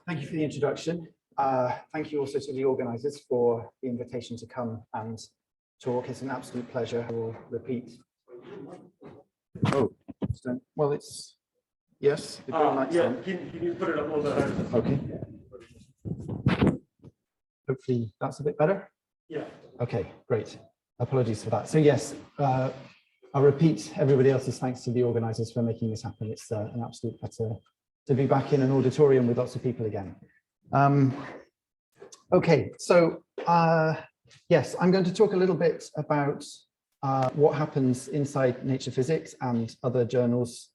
Thank you for the introduction. Thank you also to the organisers for the invitation to come and talk. It's an absolute pleasure. I will repeat. Oh, well, it's, yes. Yeah, can you put it up a little bit higher? Okay. Hopefully that's a bit better. Yeah. Okay, great. Apologies for that. So yes, I'll repeat everybody else's thanks to the organisers for making this happen. It's an absolute pleasure to be back in an auditorium with lots of people again. Okay, so yes, I'm going to talk a little bit about what happens inside Nature Physics and other journals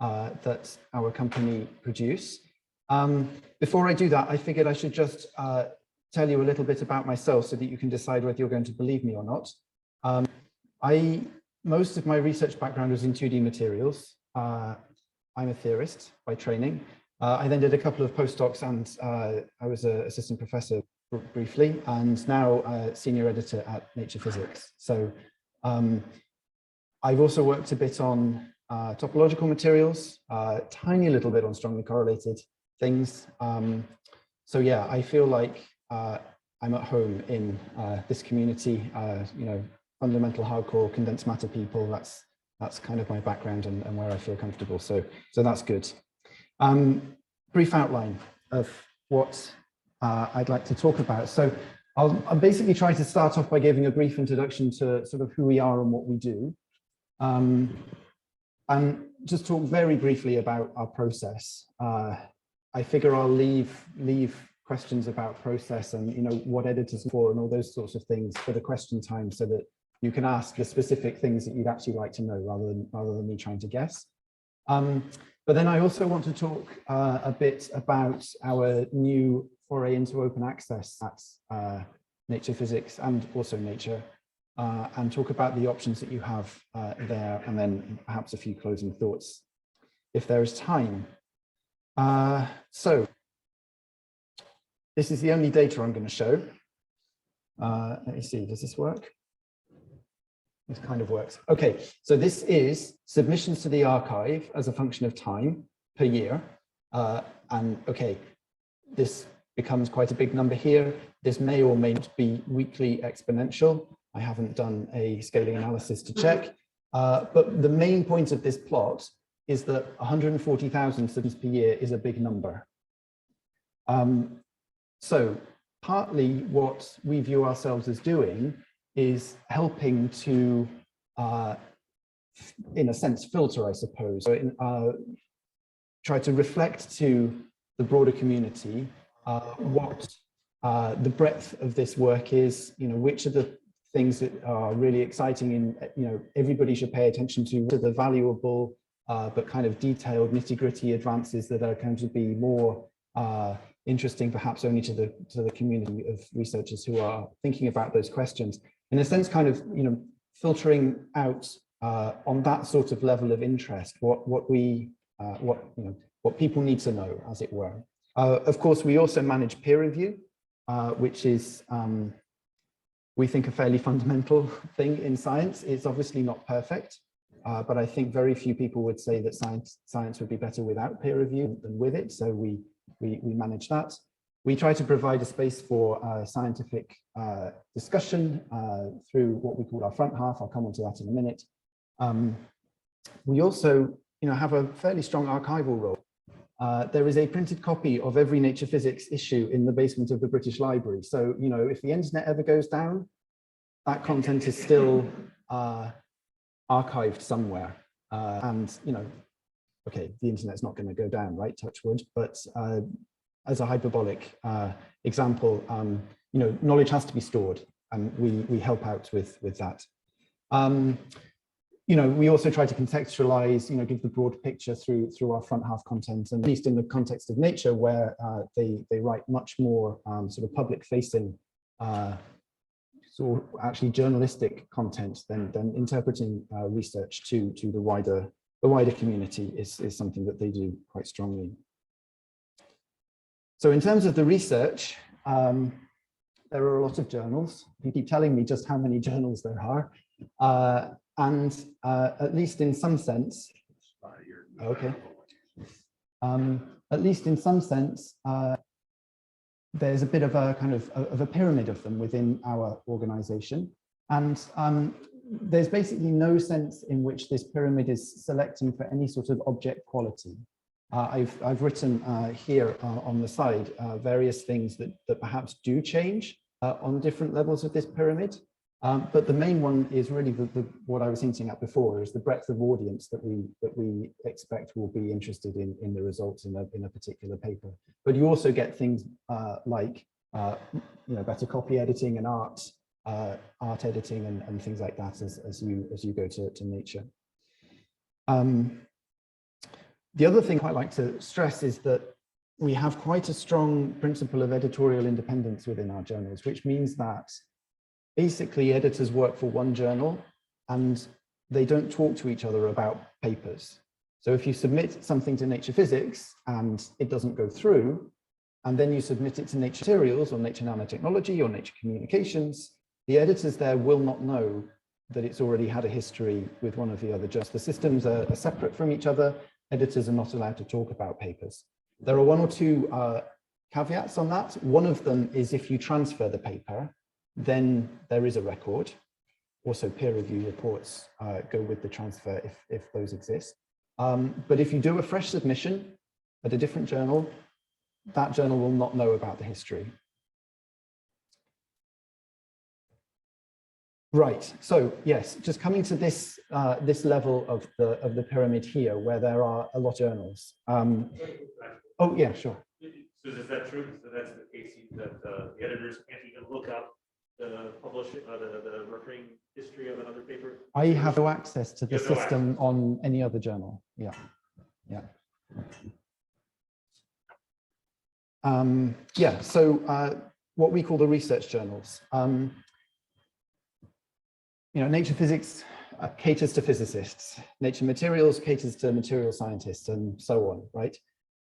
that our company produce. Before I do that, I figured I should just tell you a little bit about myself so that you can decide whether you're going to believe me or not. Most of my research background was in 2D materials. I'm a theorist by training. I then did a couple of postdocs and I was an assistant professor briefly, and now a senior editor at Nature Physics. So I've also worked a bit on topological materials, tiny little bit on strongly correlated things. So yeah, I feel like I'm at home in this community, you know, fundamental hardcore condensed matter people. That's kind of my background and where I feel comfortable. So that's good. Brief outline of what I'd like to talk about. So I'll basically try to start off by giving a brief introduction to sort of who we are and what we do. And just talk very briefly about our process. I figure I'll leave questions about process and, you know, what editors are for and all those sorts of things for the question time, so that you can ask the specific things that you'd actually like to know rather than me trying to guess. But then I also want to talk a bit about our new foray into open access at Nature Physics and also Nature, and talk about the options that you have there, and then perhaps a few closing thoughts if there is time. So this is the only data I'm going to show. Let me see, does this work? This kind of works. Okay, so this is submissions to the archive as a function of time per year. And okay, this becomes quite a big number here. This may or may not be weekly exponential. I haven't done a scaling analysis to check. But the main point of this plot is that 140,000 submissions per year is a big number. So partly what we view ourselves as doing is helping to, in a sense, filter, I suppose, try to reflect to the broader community what the breadth of this work is, you know, which are the things that are really exciting and, you know, everybody should pay attention to the valuable but kind of detailed nitty-gritty advances that are going to be more interesting perhaps only to the community of researchers who are thinking about those questions. In a sense, kind of, you know, filtering out on that sort of level of interest what people need to know, as it were. Of course, we also manage peer review, which is we think a fairly fundamental thing in science. It's obviously not perfect, but I think very few people would say that science would be better without peer review than with it. So we manage that. We try to provide a space for scientific discussion through what we call our front half. I'll come on to that in a minute. We also, you know, have a fairly strong archival role. There is a printed copy of every Nature Physics issue in the basement of the British Library. So, you know, if the internet ever goes down, that content is still archived somewhere. And, you know, okay, the internet's not going to go down, right? Touch wood. But as a hyperbolic example, you know, knowledge has to be stored, and we help out with that. You know, we also try to contextualize, you know, give the broad picture through our front half content, and at least in the context of Nature, where they write much more sort of public facing, sort of actually journalistic content than interpreting research to the wider community is something that they do quite strongly. So in terms of the research, there are a lot of journals. You keep telling me just how many journals there are. And at least in some sense, okay. At least in some sense, there's a bit of a kind of a pyramid of them within our organization. And there's basically no sense in which this pyramid is selecting for any sort of object quality. I've written here on the side various things that perhaps do change on different levels of this pyramid. But the main one is really what I was hinting at before, is the breadth of audience that we expect will be interested in the results in a particular paper. But you also get things like better copy editing and art editing and things like that as you go to Nature. The other thing I'd like to stress is that we have quite a strong principle of editorial independence within our journals, which means that basically editors work for one journal and they don't talk to each other about papers. So if you submit something to Nature Physics and it doesn't go through, and then you submit it to Nature Materials or Nature Nanotechnology or Nature Communications, the editors there will not know that it's already had a history with one of the other journals. The systems are separate from each other. Editors are not allowed to talk about papers. There are one or two caveats on that. One of them is if you transfer the paper, then there is a record. Also, peer review reports go with the transfer if those exist. But if you do a fresh submission at a different journal, that journal will not know about the history. Right, so yes, just coming to this this level of the pyramid here, where there are a lot of journals. Oh yeah, sure. So is that true? So that's the case that the editors can't even look up the the referring history of another paper? I have no access to the system on any other journal. Yeah, yeah. Yeah, so what we call the research journals. Nature Physics caters to physicists, Nature Materials caters to material scientists, and so on, right?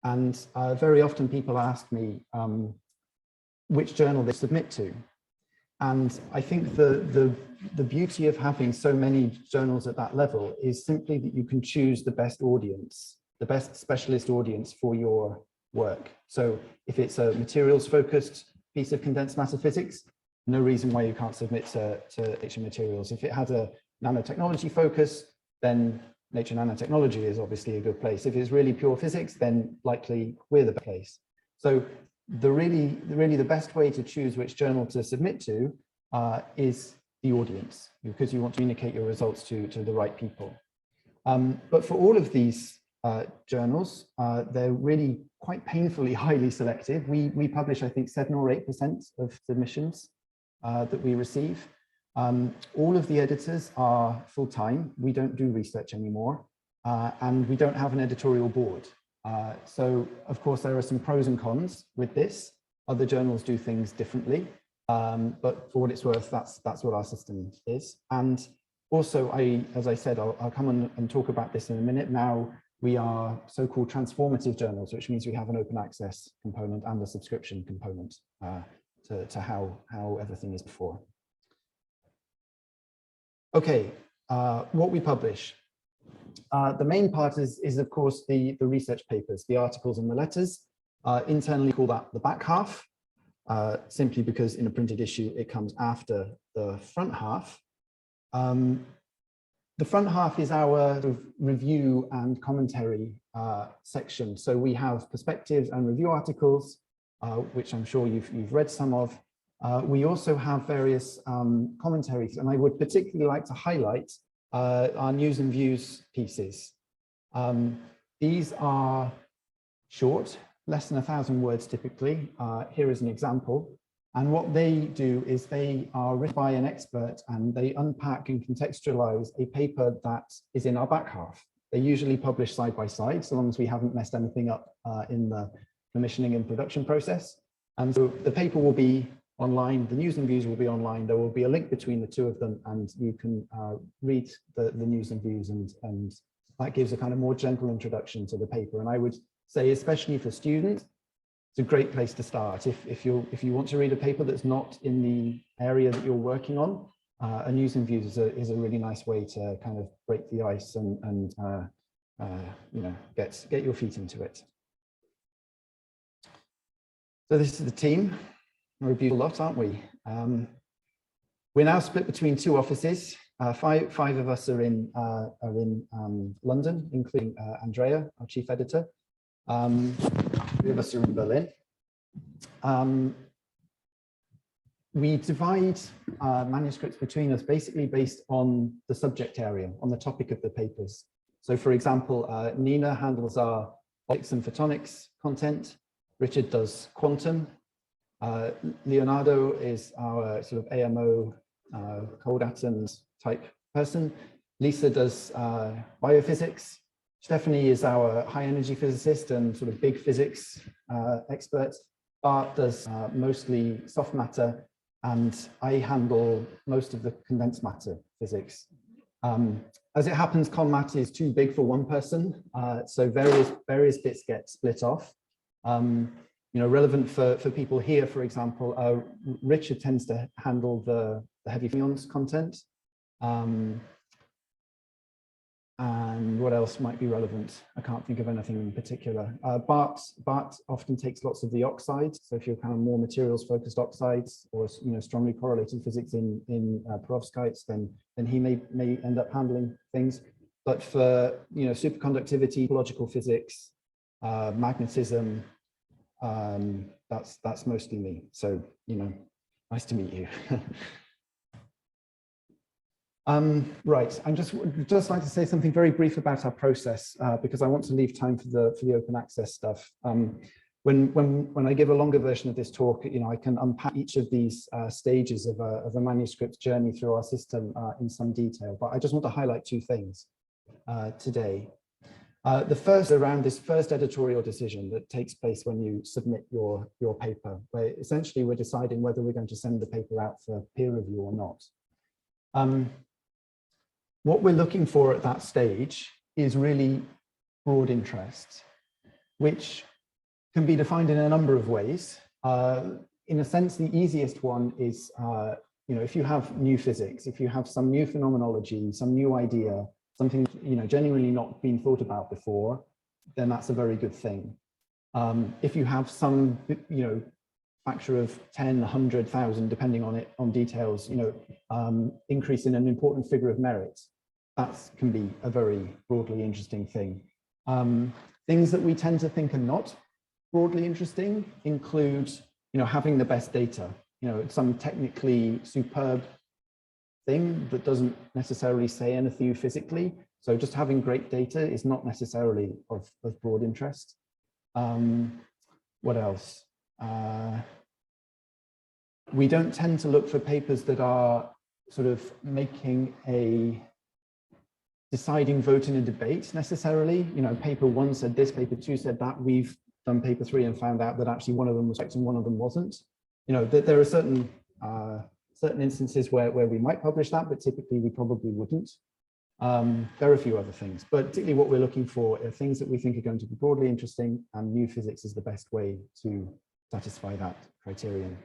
And very often people ask me which journal they submit to. And I think the beauty of having so many journals at that level is simply that you can choose the best audience, the best specialist audience for your work. So if it's a materials focused piece of condensed matter physics, no reason why you can't submit to Nature Materials. If it has a nanotechnology focus, then Nature Nanotechnology is obviously a good place. If it's really pure physics, then likely we're the best place. So really the best way to choose which journal to submit to is the audience, because you want to communicate your results to the right people. But for all of these journals, they're really quite painfully highly selective. We publish, I think, 7 or 8% of submissions that we receive. All of the editors are full-time. We don't do research anymore, and we don't have an editorial board. So, of course, there are some pros and cons with this. Other journals do things differently, but for what it's worth, that's what our system is. And also, as I said, I'll come on and talk about this in a minute. Now, we are so-called transformative journals, which means we have an open access component and a subscription component to how everything is before. Okay, what we publish. The main part is of course, the research papers, the articles and the letters. Internally call that the back half, simply because in a printed issue, it comes after the front half. The front half is our sort of review and commentary section. So we have perspectives and review articles, which I'm sure you've read some of. We also have various commentaries, and I would particularly like to highlight our news and views pieces. These are short, less than 1,000 words typically. Here is an example. And what they do is they are written by an expert, and they unpack and contextualize a paper that is in our back half. They usually publish side by side, so long as we haven't messed anything up in the commissioning and production process. And so the paper will be online, the news and views will be online. There will be a link between the two of them, and you can read the news and views, and that gives a kind of more gentle introduction to the paper. And I would say, especially for students, it's a great place to start. If you want to read a paper that's not in the area that you're working on, a news and views is a really nice way to kind of break the ice and get your feet into it. So this is the team. We're a beautiful lot, aren't we? We're now split between two offices. Five of us are in London, including Andrea, our chief editor. 3 of us are in Berlin. We divide manuscripts between us basically based on the subject area, on the topic of the papers. So for example, Nina handles our optics and photonics content. Richard does quantum. Leonardo is our sort of AMO, cold atoms type person. Lisa does biophysics. Stephanie is our high energy physicist and sort of big physics expert. Bart does mostly soft matter, and I handle most of the condensed matter physics. As it happens, ConMat is too big for one person, so various bits get split off. You know, relevant for people here, for example, Richard tends to handle the heavy fermions content. And what else might be relevant? I can't think of anything in particular. Bart often takes lots of the oxides. So if you're kind of more materials focused oxides or, you know, strongly correlated physics in perovskites, then he may end up handling things. But for, you know, superconductivity, topological physics, magnetism, that's mostly me. So, you know, nice to meet you. Right, I'm just like to say something very brief about our process because I want to leave time for the open access stuff. When I give a longer version of this talk, you know, I can unpack each of these stages of a manuscript journey through our system in some detail, but I just want to highlight 2 things today. The first around this first editorial decision that takes place when you submit your paper, where essentially we're deciding whether we're going to send the paper out for peer review or not. What we're looking for at that stage is really broad interest, which can be defined in a number of ways. In a sense, the easiest one is, you know, if you have new physics, if you have some new phenomenology, some new idea, something, you know, genuinely not been thought about before, then that's a very good thing. If you have some, you know, factor of 10, 100,000, depending on details, you know, increase in an important figure of merit, that can be a very broadly interesting thing. Things that we tend to think are not broadly interesting include, you know, having the best data, you know, some technically superb thing that doesn't necessarily say anything physically. So just having great data is not necessarily of broad interest. What else? We don't tend to look for papers that are sort of making a deciding vote in a debate necessarily. You know, paper 1 said this, paper 2 said that. We've done paper 3 and found out that actually one of them was correct and one of them wasn't. You know, there are certain instances where we might publish that, but typically we probably wouldn't. There are a few other things, but particularly what we're looking for are things that we think are going to be broadly interesting, and new physics is the best way to satisfy that criterion.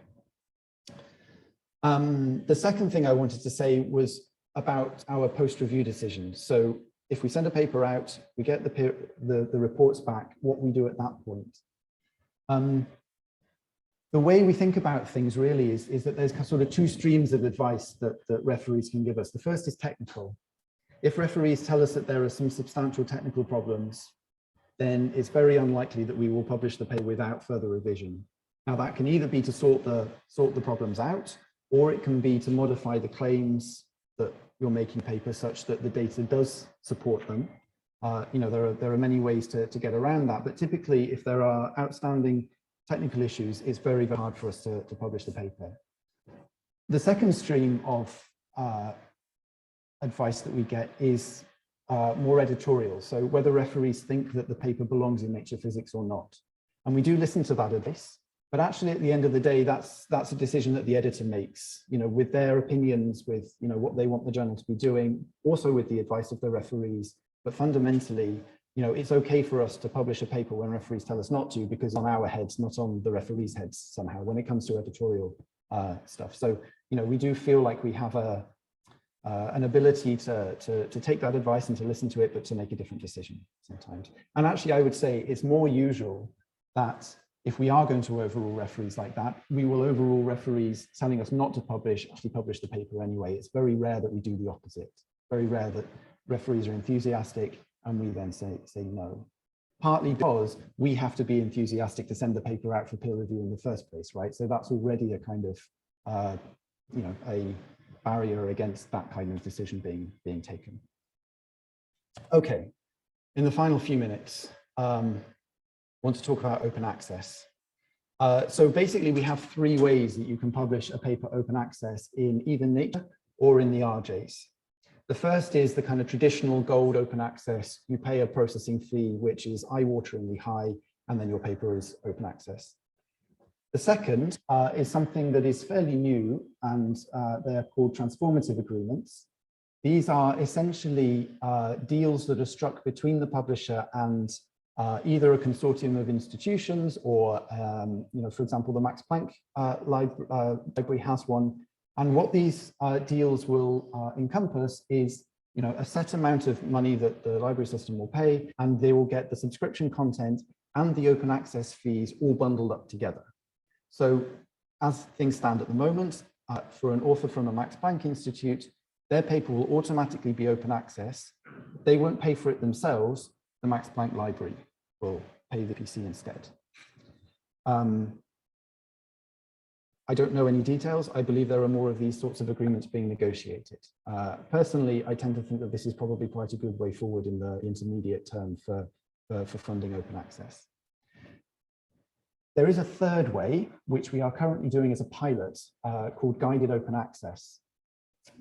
The second thing I wanted to say was about our post-review decisions. So if we send a paper out, we get the reports back, what we do at that point. The way we think about things really is that there's sort of 2 streams of advice that referees can give us. The first is technical. If referees tell us that there are some substantial technical problems, then it's very unlikely that we will publish the paper without further revision. Now that can either be to sort the problems out, or it can be to modify the claims that you're making paper such that the data does support them. You know, there are many ways to get around that, but typically if there are outstanding technical issues, it's very, very hard for us to publish the paper. The second stream of advice that we get is more editorial. So whether referees think that the paper belongs in Nature Physics or not. And we do listen to that advice, but actually at the end of the day, that's a decision that the editor makes, you know, with their opinions, with, you know, what they want the journal to be doing, also with the advice of the referees. But fundamentally, you know, it's okay for us to publish a paper when referees tell us not to, because on our heads, not on the referees' heads somehow, when it comes to editorial stuff. So, you know, we do feel like we have an ability to take that advice and to listen to it, but to make a different decision sometimes. And actually, I would say it's more usual that if we are going to overrule referees like that, we will overrule referees telling us not to actually publish the paper anyway. It's very rare that we do the opposite. Very rare that referees are enthusiastic and we then say no. Partly because we have to be enthusiastic to send the paper out for peer review in the first place, right? So that's already a kind of, you know, a barrier against that kind of decision being taken. Okay, in the final few minutes, want to talk about open access. So basically we have three ways that you can publish a paper open access in either Nature or in the RJs. The first is the kind of traditional gold open access. You pay a processing fee, which is eye-wateringly high, and then your paper is open access. The second is something that is fairly new, and they're called transformative agreements. These are essentially deals that are struck between the publisher and either a consortium of institutions or, you know, for example, the Max Planck library has one. And what these deals will encompass is, you know, a set amount of money that the library system will pay, and they will get the subscription content and the open access fees all bundled up together. So as things stand at the moment, for an author from a Max Planck Institute, their paper will automatically be open access. They won't pay for it themselves. The Max Planck library will pay the PC instead. I don't know any details. I believe there are more of these sorts of agreements being negotiated. Personally, I tend to think that this is probably quite a good way forward in the intermediate term for funding open access. There is a third way, which we are currently doing as a pilot, called guided open access.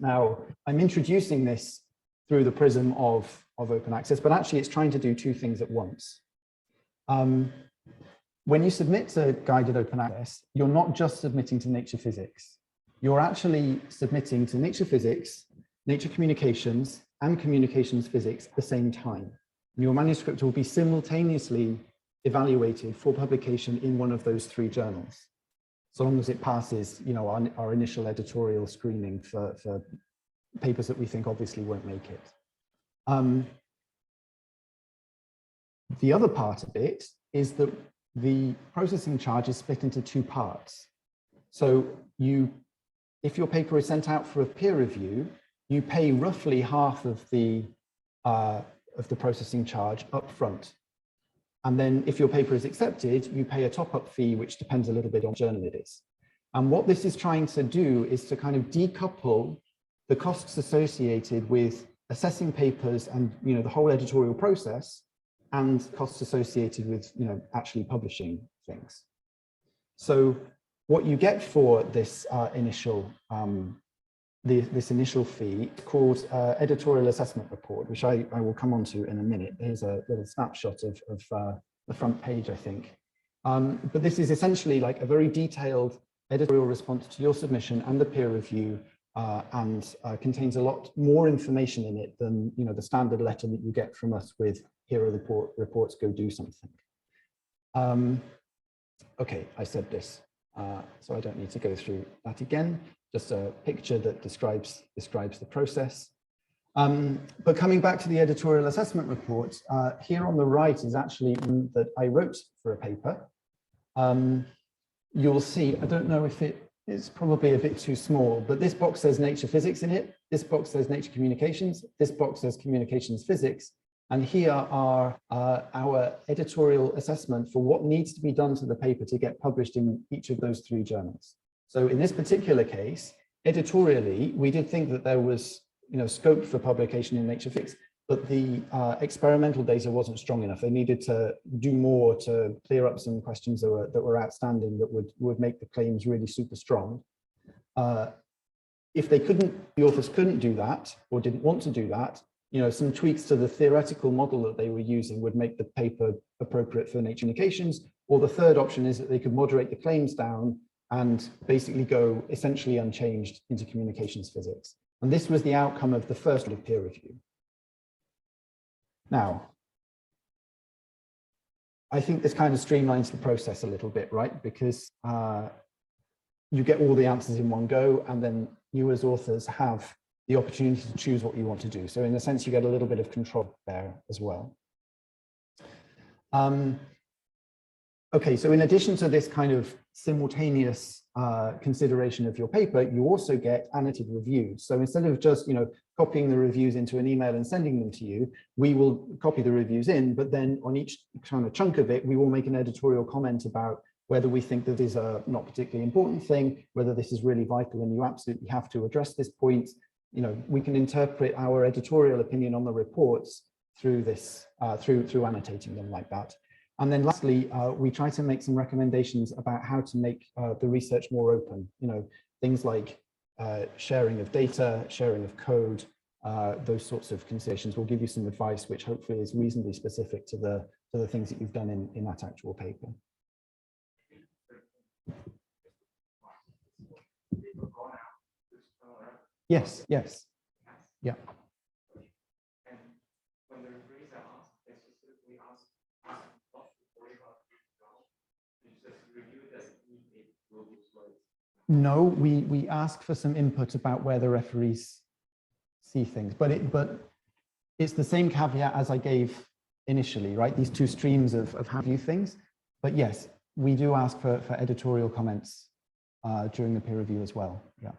Now, I'm introducing this through the prism of open access, but actually it's trying to do two things at once. When you submit to guided open access, you're not just submitting to Nature Physics. You're actually submitting to Nature Physics, Nature Communications, and Communications Physics at the same time. And your manuscript will be simultaneously evaluated for publication in one of those three journals, so long as it passes, you know, our initial editorial screening for papers that we think obviously won't make it. The other part of it is that the processing charge is split into two parts. So if your paper is sent out for a peer review, you pay roughly half of the processing charge up front. And then if your paper is accepted, you pay a top-up fee, which depends a little bit on the journal it is. And what this is trying to do is to kind of decouple the costs associated with assessing papers and, you know, the whole editorial process, and costs associated with, you know, actually publishing things. So what you get for this initial fee called Editorial Assessment Report, which I will come on to in a minute. Here's a little snapshot of the front page, I think. But this is essentially like a very detailed editorial response to your submission and the peer review, and contains a lot more information in it than, you know, the standard letter that you get from us with, here are the reports, go do something. Okay, I said this, so I don't need to go through that again. Just a picture that describes the process. But coming back to the editorial assessment report, here on the right is actually one that I wrote for a paper. You'll see, I don't know if it's probably a bit too small, but this box says Nature Physics in it. This box says Nature Communications. This box says Communications Physics. And here are our editorial assessment for what needs to be done to the paper to get published in each of those three journals. So in this particular case, editorially, we did think that there was, you know, scope for publication in Nature Physics, but the experimental data wasn't strong enough. They needed to do more to clear up some questions that were outstanding that would make the claims really super strong. If the authors couldn't do that or didn't want to do that, you know, some tweaks to the theoretical model that they were using would make the paper appropriate for Nature Communications. Or the third option is that they could moderate the claims down and basically go essentially unchanged into Communications Physics. And this was the outcome of the first peer review. Now, I think this kind of streamlines the process a little bit, right? Because you get all the answers in one go, and then you as authors have the opportunity to choose what you want to do. So in a sense, you get a little bit of control there as well. Okay, so in addition to this kind of simultaneous consideration of your paper, you also get annotated reviews. So instead of just, copying the reviews into an email and sending them to you, we will copy the reviews in, but then on each kind of chunk of it, we will make an editorial comment about whether we think that is a not particularly important thing, whether this is really vital and you absolutely have to address this point. We can interpret our editorial opinion on the reports through this, through annotating them like that. And then lastly, we try to make some recommendations about how to make the research more open, things like sharing of data, sharing of code, those sorts of considerations. We'll give you some advice, which hopefully is reasonably specific to the things that you've done in that actual paper. Yes, yes, yeah. And when the referees are asked, they specifically ask what before you just review that will be slides. No, we ask for some input about where the referees see things, but it's the same caveat as I gave initially, right? These two streams of how you view things. But yes, we do ask for editorial comments during the peer review as well. Yeah.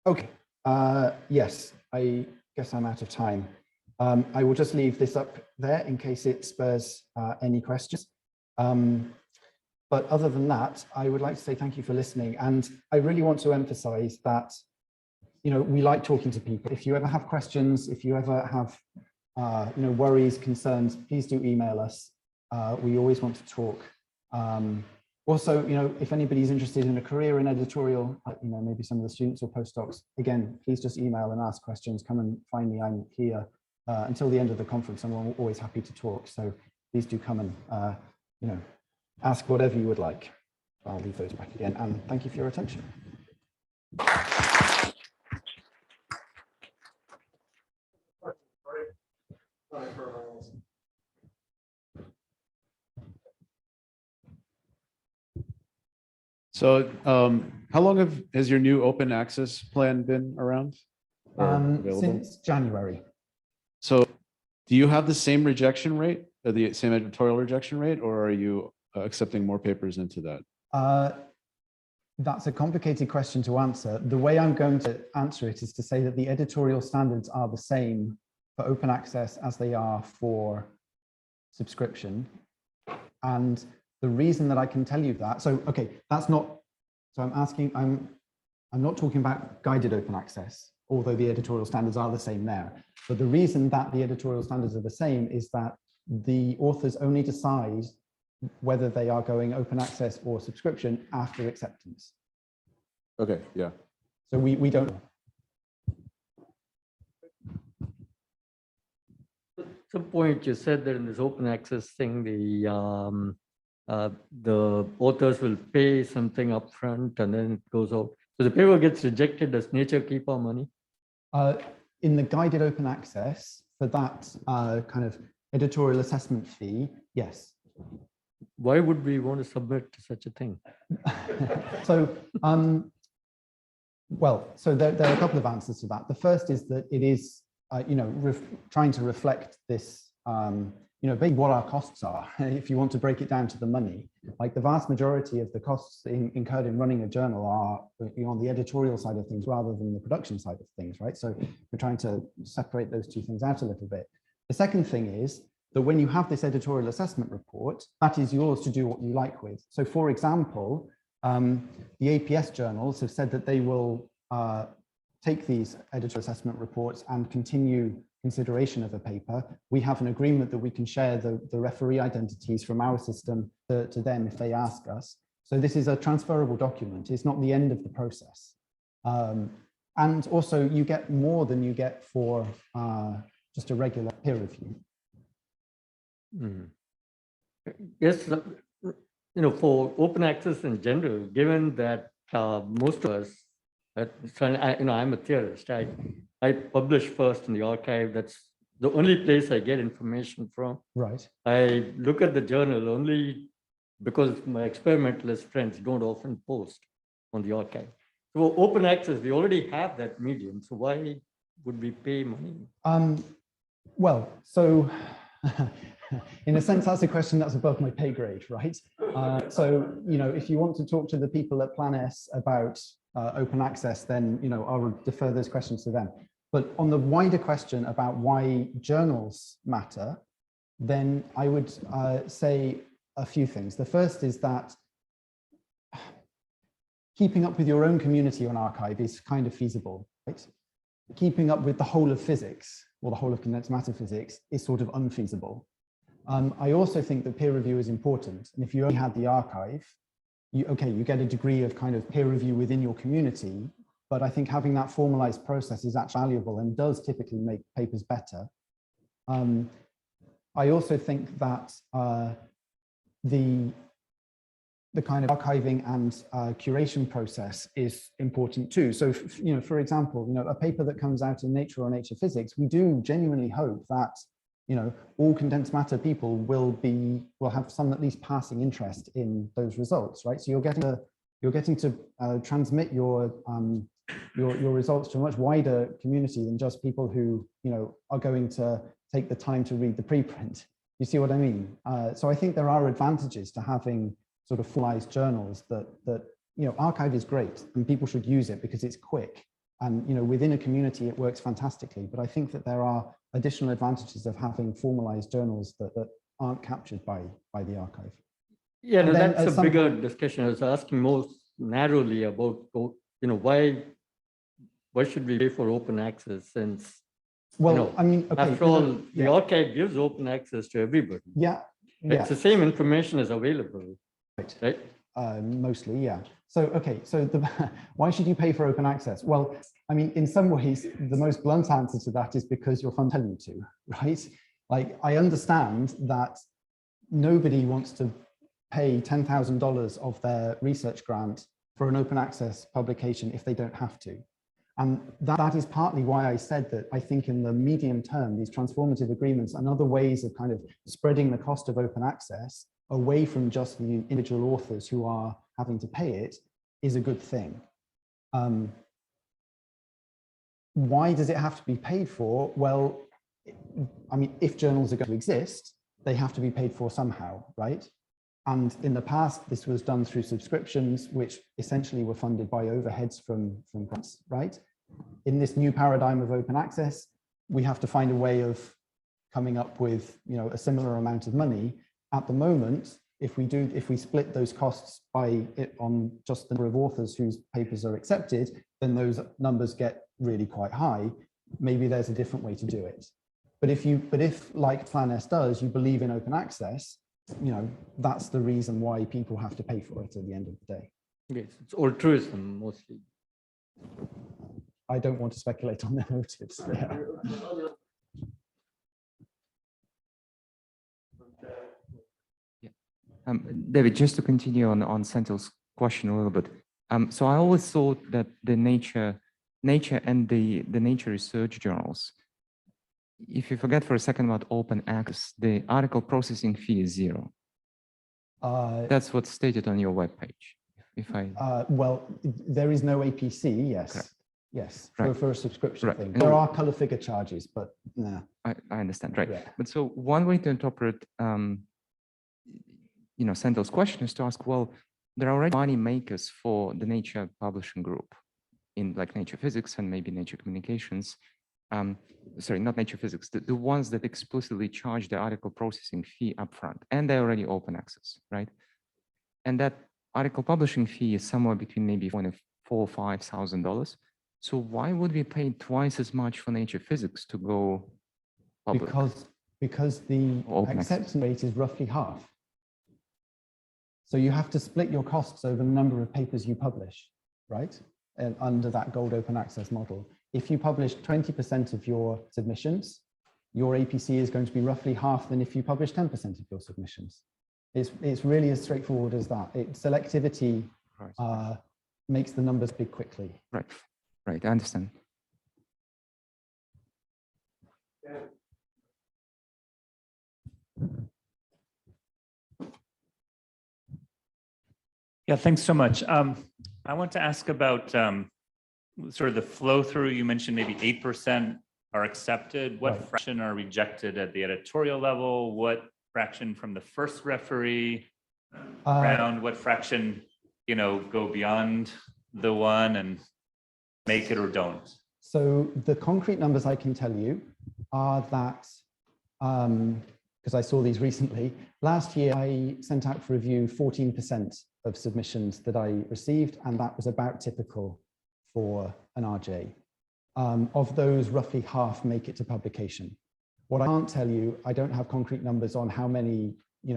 Okay. Yes, I guess I'm out of time. I will just leave this up there in case it spurs any questions. But other than that, I would like to say thank you for listening. And I really want to emphasize that, we like talking to people. If you ever have questions, if you ever have, worries, concerns, please do email us. We always want to talk. Also, if anybody's interested in a career in editorial, maybe some of the students or postdocs, again, please just email and ask questions. Come and find me. I'm here until the end of the conference. I'm always happy to talk. So please do come and, ask whatever you would like. I'll leave those back again. And thank you for your attention. So how long has your new open access plan been around? Since January. So do you have the same rejection rate, or the same editorial rejection rate, or are you accepting more papers into that? That's a complicated question to answer. The way I'm going to answer it is to say that the editorial standards are the same for open access as they are for subscription. And the reason that I can tell you that, so I'm not talking about guided open access, although the editorial standards are the same there. But the reason that the editorial standards are the same is that the authors only decide whether they are going open access or subscription after acceptance. Okay, yeah. So we don't. At some point you said that in this open access thing, the authors will pay something upfront and then it goes out. So the paper gets rejected. Does nature keep our money? In the guided open access, for that kind of editorial assessment fee, yes. Why would we want to submit to such a thing? So, so there are a couple of answers to that. The first is that it is, trying to reflect this, basically what our costs are. If you want to break it down to the money, like the vast majority of the costs incurred in running a journal are on the editorial side of things rather than the production side of things, right? So we're trying to separate those two things out a little bit. The second thing is that when you have this editorial assessment report, that is yours to do what you like with. So for example, the APS journals have said that they will take these editorial assessment reports and continue consideration of a paper. We have an agreement that we can share the referee identities from our system to them if they ask us. So this is a transferable document. It's not the end of the process. And also you get more than you get for just a regular peer review. Yes, for open access in general, given that most of us, I'm a theorist. I publish first in the archive. That's the only place I get information from. Right. I look at the journal only because my experimentalist friends don't often post on the archive. So open access, we already have that medium. So why would we pay money? Well, so in a sense, that's a question that's above my pay grade, right? So, you know, if you want to talk to the people at Plan S about open access, then, you know, I'll defer those questions to them. But on the wider question about why journals matter, then I would say a few things. The first is that keeping up with your own community on archive is kind of feasible, right? Keeping up with the whole of physics or the whole of condensed matter physics is sort of unfeasible. I also think that peer review is important. And if you only had the archive, you get a degree of kind of peer review within your community, but I think having that formalized process is actually valuable and does typically make papers better. I also think that the kind of archiving and curation process is important too. So, you know, for example, you know, a paper that comes out in Nature or Nature Physics, we do genuinely hope that, you know, all condensed matter people will have some at least passing interest in those results, right? So you're getting to transmit your results to a much wider community than just people who, you know, are going to take the time to read the preprint. You see what I mean? So I think there are advantages to having sort of formalized journals that you know, archive is great and people should use it because it's quick. And, you know, within a community, it works fantastically. But I think that there are additional advantages of having formalized journals that aren't captured by the archive. Yeah, no, that's a bigger discussion. I was asking more narrowly about, you know, why should we pay for open access since, well, you know, I mean, okay, after all, the archive gives open access to everybody. Yeah. Right? Yeah. It's the same information is available. Right. Mostly, yeah. So, okay, so why should you pay for open access? Well, I mean, in some ways, the most blunt answer to that is because your fund tells you to, right? Like, I understand that nobody wants to pay $10,000 of their research grant for an open access publication if they don't have to. And that is partly why I said that I think in the medium term, these transformative agreements and other ways of kind of spreading the cost of open access away from just the individual authors who are having to pay it is a good thing. Why does it have to be paid for? Well, I mean, if journals are going to exist, they have to be paid for somehow, right? And in the past, this was done through subscriptions, which essentially were funded by overheads from grants, right? In this new paradigm of open access, we have to find a way of coming up with, you know, a similar amount of money. At the moment, if we split those costs on just the number of authors whose papers are accepted, then those numbers get really quite high. Maybe there's a different way to do it. But if like Plan S does, you believe in open access, you know, that's the reason why people have to pay for it at the end of the day. Yes, it's altruism mostly. I don't want to speculate on their motives. Yeah. David, just to continue on Senthil's question a little bit. So I always thought that the Nature and the Nature research journals, if you forget for a second about open access, the article processing fee is 0. That's what's stated on your webpage. Well, there is no APC, yes. Correct. Yes, right. for a subscription right. thing. There are color figure charges, but nah. I understand, right. Yeah. But so one way to interpret you know, Senthil's question is to ask, well, there are already money makers for the Nature publishing group in like Nature Physics and maybe Nature Communications. Sorry, not Nature Physics, the ones that explicitly charge the article processing fee upfront, and they're already open access, right? And that article publishing fee is somewhere between maybe $4,000 or $5,000. So why would we pay twice as much for Nature Physics to go public? Because the acceptance rate is roughly half. So you have to split your costs over the number of papers you publish, right? And under that gold open access model. If you publish 20% of your submissions, your APC is going to be roughly half than if you publish 10% of your submissions. It's really as straightforward as that. Selectivity makes the numbers big quickly. Right, right, I understand. Yeah, thanks so much. I want to ask about sort of the flow through. You mentioned maybe 8% are accepted? What Right. fraction are rejected at the editorial level? What fraction from the first referee round? What fraction, go beyond the one and make it or don't? So the concrete numbers I can tell you are that, because I saw these recently, last year I sent out for review 14% of submissions that I received, and that was about typical for an RJ. Of those, roughly half make it to publication. What I can't tell you, I don't have concrete numbers on how many,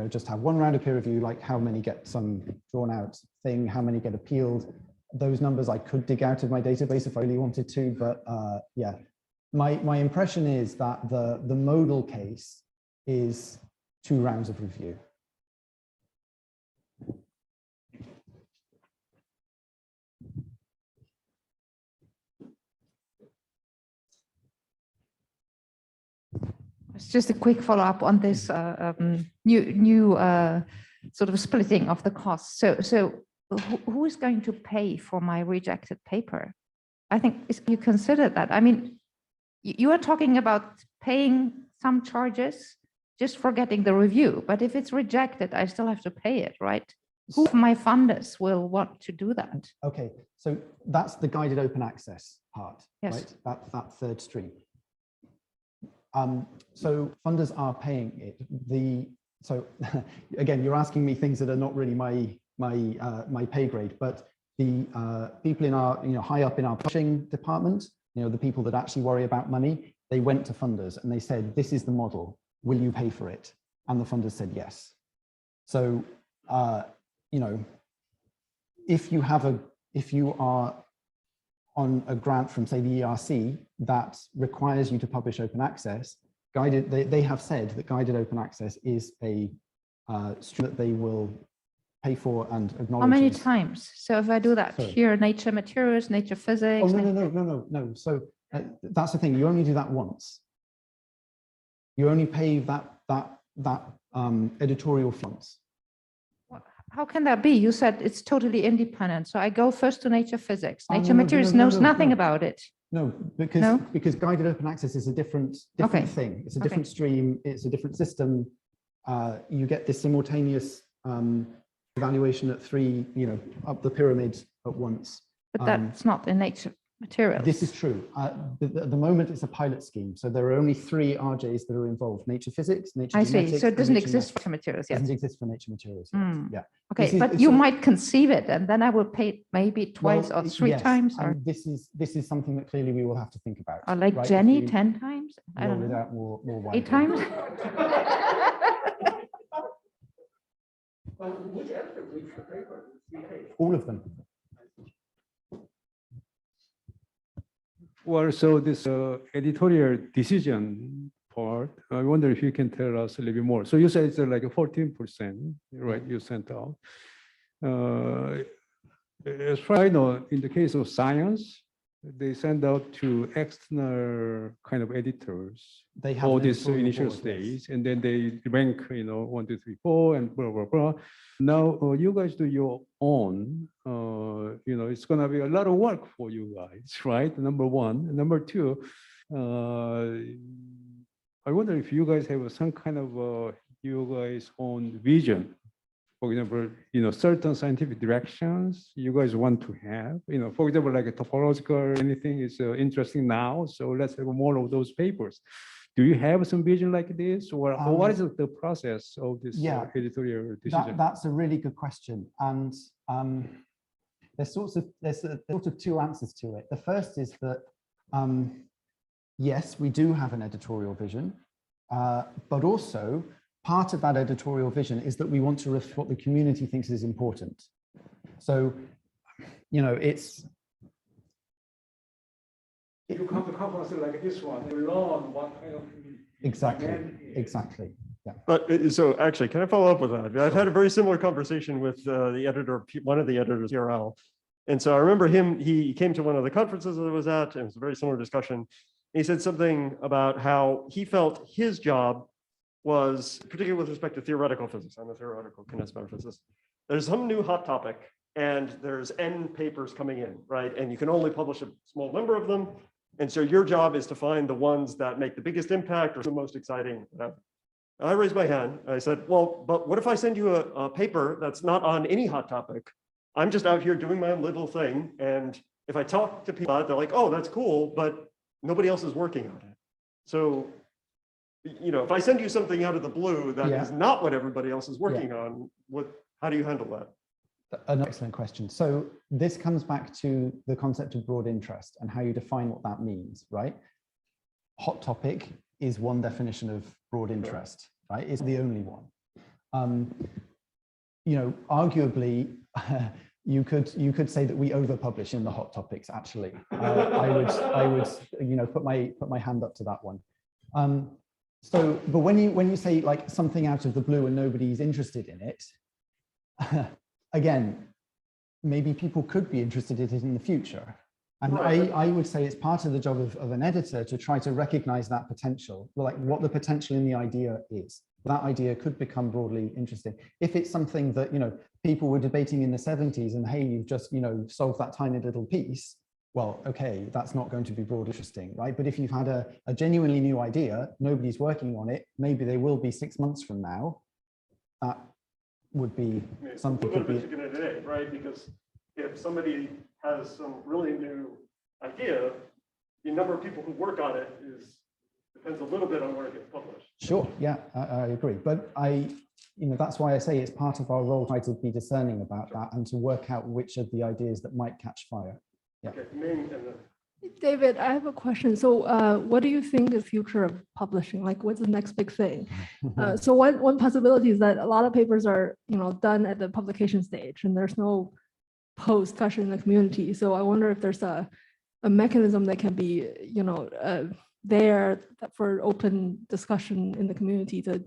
just have one round of peer review, like how many get some drawn out thing, how many get appealed. Those numbers I could dig out of my database if I really wanted to, but yeah. My impression is that the modal case is 2 rounds of review. It's just a quick follow-up on this new sort of splitting of the costs. So who is going to pay for my rejected paper? I think you consider that. I mean, you are talking about paying some charges just for getting the review, but if it's rejected, I still have to pay it, right? Who of my funders will want to do that? Okay, so that's the guided open access part, Yes. right? That third stream. So funders are paying it. So again, you're asking me things that are not really my pay grade, but the people in our, high up in our publishing department, the people that actually worry about money, they went to funders and they said, this is the model, will you pay for it? And the funders said yes. So, if you are on a grant from, say, the ERC that requires you to publish open access, they have said that guided open access is a stream that they will pay for and acknowledge. How many times? So if I do that Sorry. here, nature materials, nature physics. Oh, no. So that's the thing. You only do that once. You only pay that editorial funds. How can that be? You said it's totally independent. So I go first to nature physics. Oh, Nature no, materials no, knows nothing about it. No, because guided open access is a different Okay. thing. It's a different stream. It's a different system. You get this simultaneous evaluation at 3, up the pyramid at once. But that's not in nature materials. This is true. At the moment, it's a pilot scheme. So there are only 3 RJs that are involved: nature physics, nature I see. genetics, So it and doesn't nature exist math. for materials yet. Doesn't exist for nature materials yet. Hmm. Yeah. Okay, This is- but it's you a- might conceive it and then I will pay maybe twice or 3 yes, times or, and this is something that clearly we will have to think about. or like right? If Jenny we 10 times? I roll don't it know. out more 8 widely. times? All of them. Well, so this editorial decision part, I wonder if you can tell us a little bit more. So you said it's like a 14%, right? You sent out. As far as I know, in the case of science, they send out to external kind of editors They have for an this editorial initial board, yes. stage, and then they rank, 1, 2, 3, 4, and blah, blah, blah. Now, you guys do your own, it's gonna be a lot of work for you guys, right? Number one. Number two, I wonder if you guys have some kind of you guys' own vision. For example, certain scientific directions you guys want to have, for example, like a topological anything is interesting now. So let's have more of those papers. Do you have some vision like this, or what is the process of this editorial decision? That's a really good question, and there's sort of 2 answers to it. The first is that yes, we do have an editorial vision, but also part of that editorial vision is that we want to reflect what the community thinks is important. So, it's. You come to conferences like this one, you learn what kind of. Exactly. Yeah. But so actually, can I follow up with that? I've had a very similar conversation with the editor, one of the editors, TRL. And so I remember he came to one of the conferences that I was at, and it was a very similar discussion. He said something about how he felt his job was, particularly with respect to theoretical physics. I'm a theoretical condensed physicist. There's some new hot topic and there's N papers coming in, right? And you can only publish a small number of them. And so your job is to find the ones that make the biggest impact or the most exciting. I raised my hand. I said, well, but what if I send you a paper that's not on any hot topic? I'm just out here doing my own little thing. And if I talk to people, they're like, oh, that's cool, but nobody else is working on it. So, you know, if I send you something out of the blue that is not what everybody else is working on, how do you handle that? An excellent question. So this comes back to the concept of broad interest and how you define what that means, right? Hot topic is one definition of broad interest, right? It's the only one. You know, arguably, you could say that we overpublish in the hot topics. Actually, I would, you know, put my hand up to that one. So, but when you say like something out of the blue and nobody's interested in it, again, maybe people could be interested in it in the future. And I would say it's part of the job of an editor to try to recognize that potential, like what the potential in the idea is. That idea could become broadly interesting. If it's something that, you know, people were debating in the 70s and hey, you've just, you know, solved that tiny little piece, well, okay, that's not going to be broadly interesting, right? But if you've had a genuinely new idea, nobody's working on it, maybe they will be 6 months from now, that would be something. A little bit chicken and egg, right? Because if somebody has some really new idea, the number of people who work on it depends a little bit on where it gets published. Sure, yeah, I agree. But you know, that's why I say it's part of our role to try to be discerning about that and to work out which of the ideas that might catch fire. Yeah. Okay, Ming, and then David, I have a question. So what do you think is future of publishing? Like what's the next big thing? So one possibility is that a lot of papers are, you know, done at the publication stage and there's no post-discussion in the community. So I wonder if there's a mechanism that can be, you know, there for open discussion in the community to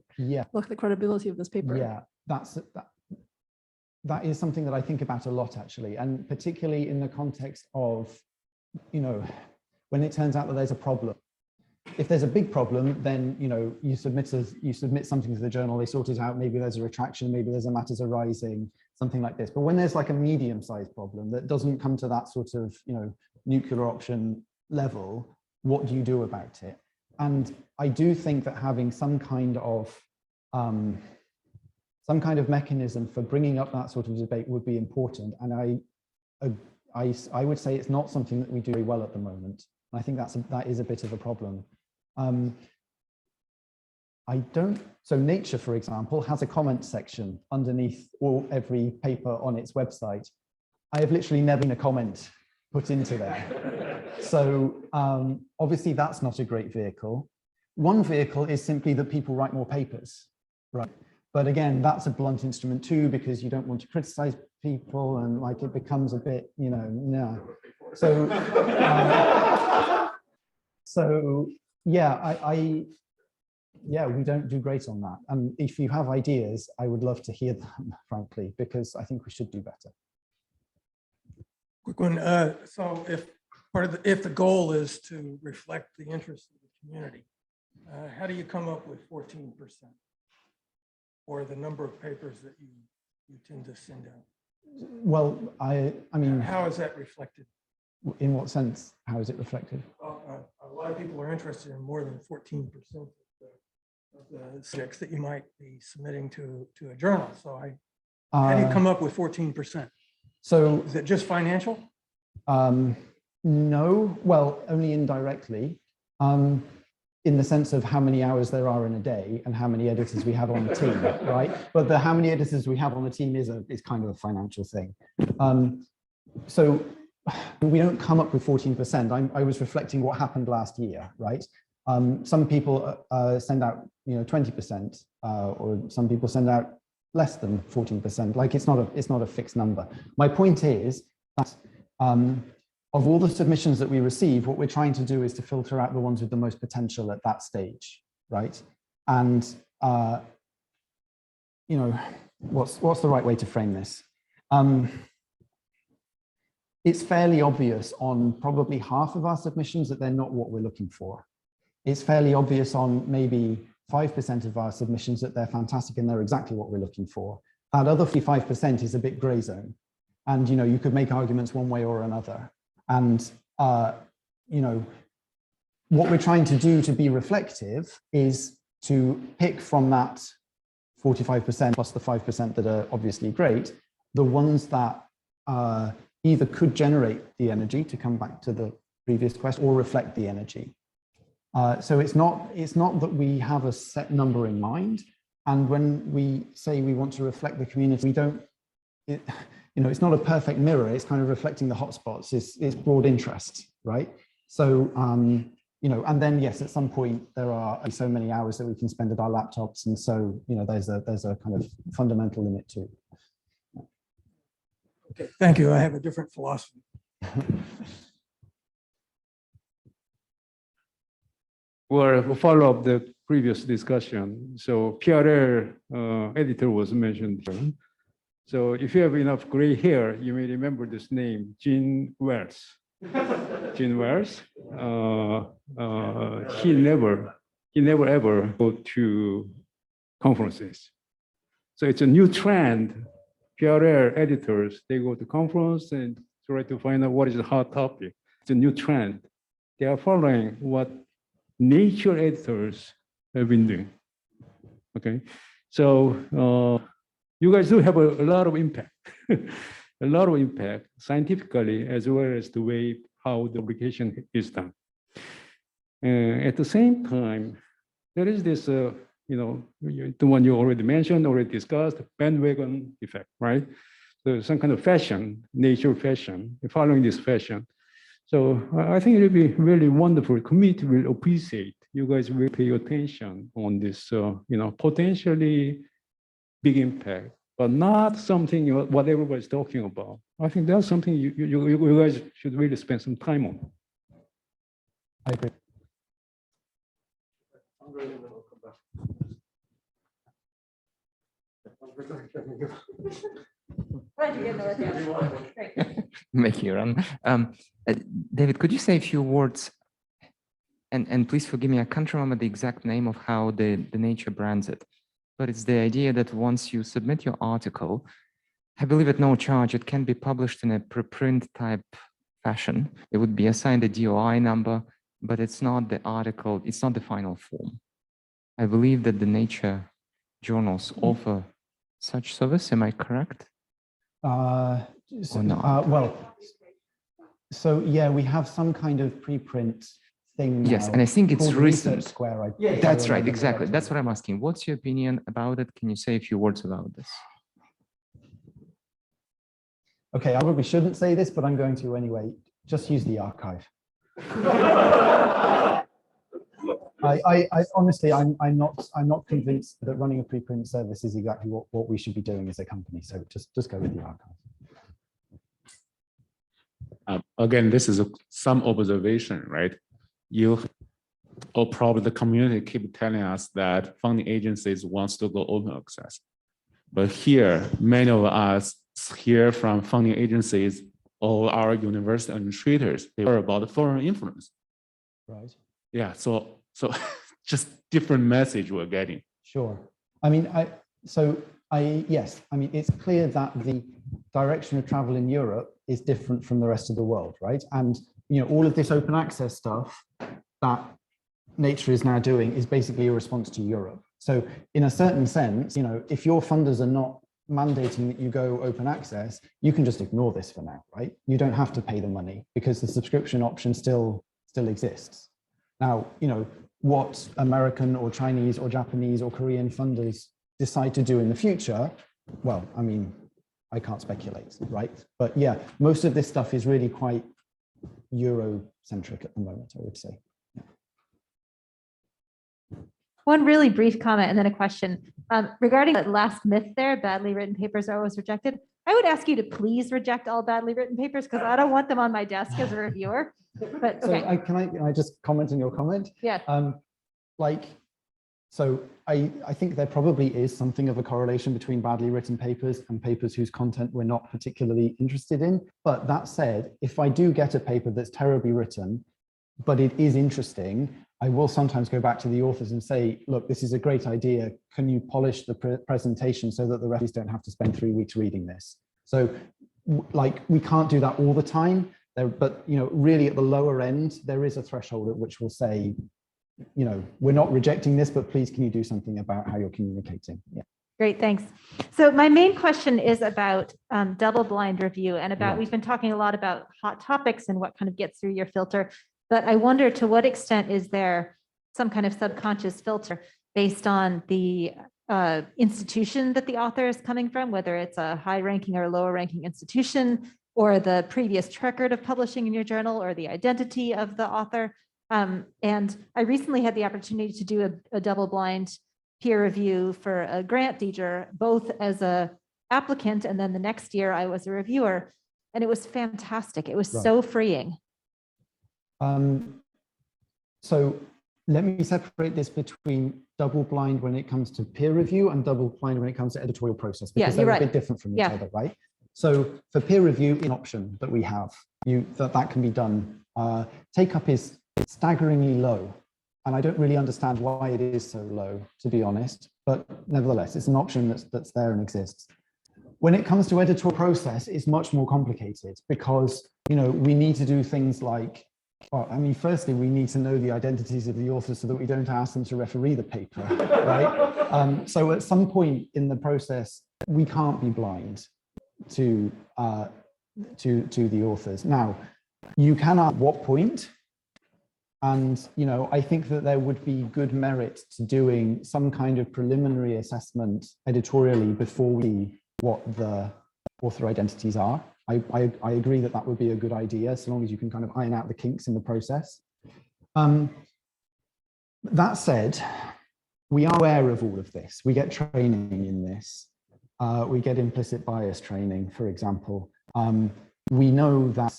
look at the credibility of this paper. Yeah, that is something that I think about a lot, actually, and particularly in the context of, you know, when it turns out that there's a problem. If there's a big problem, then, you know, you submit something to the journal, they sort it out, maybe there's a retraction, maybe there's a matters arising, something like this. But when there's like a medium-sized problem that doesn't come to that sort of, you know, nuclear option level, what do you do about it? And I do think that having some kind of mechanism for bringing up that sort of debate would be important. And I would say it's not something that we do very well at the moment. I think that is a bit of a problem. So Nature, for example, has a comment section underneath every paper on its website. I have literally never seen a comment put into there. So obviously that's not a great vehicle. One vehicle is simply that people write more papers, right? But again, that's a blunt instrument too, because you don't want to criticize people and like it becomes a bit, you know, no. So, yeah, we don't do great on that. And if you have ideas, I would love to hear them, frankly, because I think we should do better. Quick one. So if the goal is to reflect the interests of the community, how do you come up with 14%? Or the number of papers that you tend to send out? Well, I mean, how is that reflected? In what sense? How is it reflected? A lot of people are interested in more than 14% of the subjects that you might be submitting to a journal. So how do you come up with 14%? So is it just financial? No, well, only indirectly. In the sense of how many hours there are in a day and how many editors we have on the team, right? But how many editors we have on the team is kind of a financial thing. So we don't come up with 14%. I was reflecting what happened last year, right? Some people send out, you know, 20%, or some people send out less than 14%. Like it's not a fixed number. My point is that of all the submissions that we receive, what we're trying to do is to filter out the ones with the most potential at that stage, right? And you know, what's the right way to frame this? It's fairly obvious on probably half of our submissions that they're not what we're looking for. It's fairly obvious on maybe 5% of our submissions that they're fantastic and they're exactly what we're looking for. That other 5% is a bit gray zone. And, you know, you could make arguments one way or another. And, you know, what we're trying to do to be reflective is to pick from that 45% plus the 5% that are obviously great, the ones that either could generate the energy, to come back to the previous question, or reflect the energy. So it's not that we have a set number in mind. And when we say we want to reflect the community, we don't, it's not a perfect mirror. It's kind of reflecting the hotspots. It's broad interest, right? So, and then yes, at some point there are so many hours that we can spend at our laptops. And so, there's a kind of fundamental limit too. Okay, thank you. I have a different philosophy. Well, we'll follow up the previous discussion. So PRL editor was mentioned here. So if you have enough gray hair, you may remember this name, Gene Wells. Gene Wells. He never ever go to conferences. So it's a new trend. PRL editors, they go to conference and try to find out what is the hot topic. It's a new trend. They are following what Nature editors have been doing. Okay, so you guys do have a lot of impact, a lot of impact scientifically as well as the way how the publication is done. At the same time, there is this, the one you already mentioned, already discussed, bandwagon effect, right? So some kind of fashion, nature fashion, following this fashion. So I think it would be really wonderful. Committee will appreciate you guys will pay attention on this, potentially big impact, but not something what everybody's talking about. I think that's something you guys should really spend some time on. I agree. Make you run. David, could you say a few words? And please forgive me, I can't remember the exact name of how the Nature brands it, but it's the idea that once you submit your article, I believe at no charge, it can be published in a preprint type fashion. It would be assigned a DOI number, but it's not the article, it's not the final form. I believe that the Nature journals offer such service. Am I correct? So yeah, we have some kind of preprint thing. Yes, and I think it's recent. Square. That's right, exactly. That's what I'm asking. What's your opinion about it? Can you say a few words about this? Okay, I probably shouldn't say this, but I'm going to anyway. Just use the archive. I honestly, I'm not convinced that running a preprint service is exactly what we should be doing as a company. So just go with the archive. Again, this is some observation, right? You, or probably the community, keep telling us that funding agencies wants to go open access. But here, many of us hear from funding agencies or our university administrators, they are about foreign influence. Right. Yeah, so just different message we're getting. Sure. I mean, yes, I mean, it's clear that the direction of travel in Europe is different from the rest of the world, right? And, all of this open access stuff that Nature is now doing is basically a response to Europe. So in a certain sense, if your funders are not mandating that you go open access, you can just ignore this for now, right? You don't have to pay the money because the subscription option still exists. Now, what American or Chinese or Japanese or Korean funders decide to do in the future, well, I mean, I can't speculate, right? But yeah, most of this stuff is really quite Euro-centric at the moment, I would say. Yeah. One really brief comment and then a question. Regarding the last myth there, badly written papers are always rejected. I would ask you to please reject all badly written papers because I don't want them on my desk as a reviewer. But okay. So can I just comment on your comment? Yeah. So I think there probably is something of a correlation between badly written papers and papers whose content we're not particularly interested in. But that said, if I do get a paper that's terribly written, but it is interesting, I will sometimes go back to the authors and say, look, this is a great idea. Can you polish the presentation so that the rest don't have to spend 3 weeks reading this? So we can't do that all the time. there, but really at the lower end, there is a threshold at which we'll say, we're not rejecting this, but please can you do something about how you're communicating? Yeah. Great, thanks. So my main question is about double-blind review and about, Right. we've been talking a lot about hot topics and what kind of gets through your filter, but I wonder to what extent is there some kind of subconscious filter based on the institution that the author is coming from, whether it's a high-ranking or lower-ranking institution, or the previous record of publishing in your journal, or the identity of the author. And I recently had the opportunity to do a double-blind peer review for a grant teacher, both as a applicant and then the next year I was a reviewer, and it was fantastic. It was so freeing. So let me separate this between double blind when it comes to peer review and double blind when it comes to editorial process, because they're a bit different from each other, right? So for peer review, an option that we have, that can be done. Take up is staggeringly low. And I don't really understand why it is so low, to be honest, but nevertheless, it's an option that's there and exists. When it comes to editorial process, it's much more complicated because, we need to do things like, firstly, we need to know the identities of the authors so that we don't ask them to referee the paper, right? So at some point in the process, we can't be blind to the authors. Now, you can at what point? And, I think that there would be good merit to doing some kind of preliminary assessment editorially before we see what the author identities are. I agree that would be a good idea, so long as you can kind of iron out the kinks in the process. That said, we are aware of all of this. We get training in this. We get implicit bias training, for example. We know that,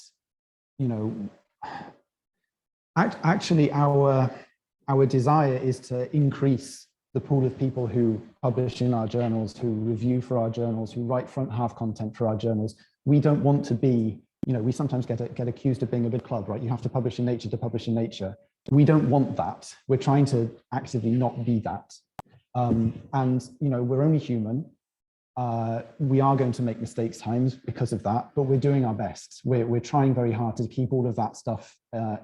actually, our desire is to increase the pool of people who publish in our journals, who review for our journals, who write front half content for our journals. We don't want to be, we sometimes get accused of being a big club, right? You have to publish in Nature to publish in Nature. We don't want that. We're trying to actively not be that. And we're only human. We are going to make mistakes times because of that, but we're doing our best. We're trying very hard to keep all of that stuff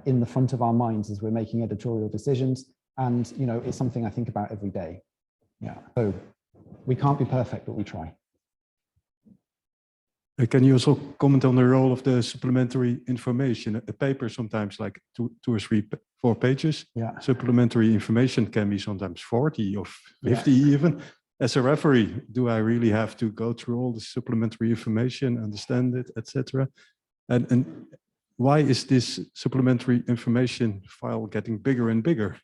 in the front of our minds as we're making editorial decisions. And, it's something I think about every day. Yeah, so we can't be perfect, but we try. Can you also comment on the role of the supplementary information? A paper sometimes like two or three, 4 pages. Yeah. Supplementary information can be sometimes 40 or 50 even. As a referee, do I really have to go through all the supplementary information, understand it, etc.? And why is this supplementary information file getting bigger and bigger?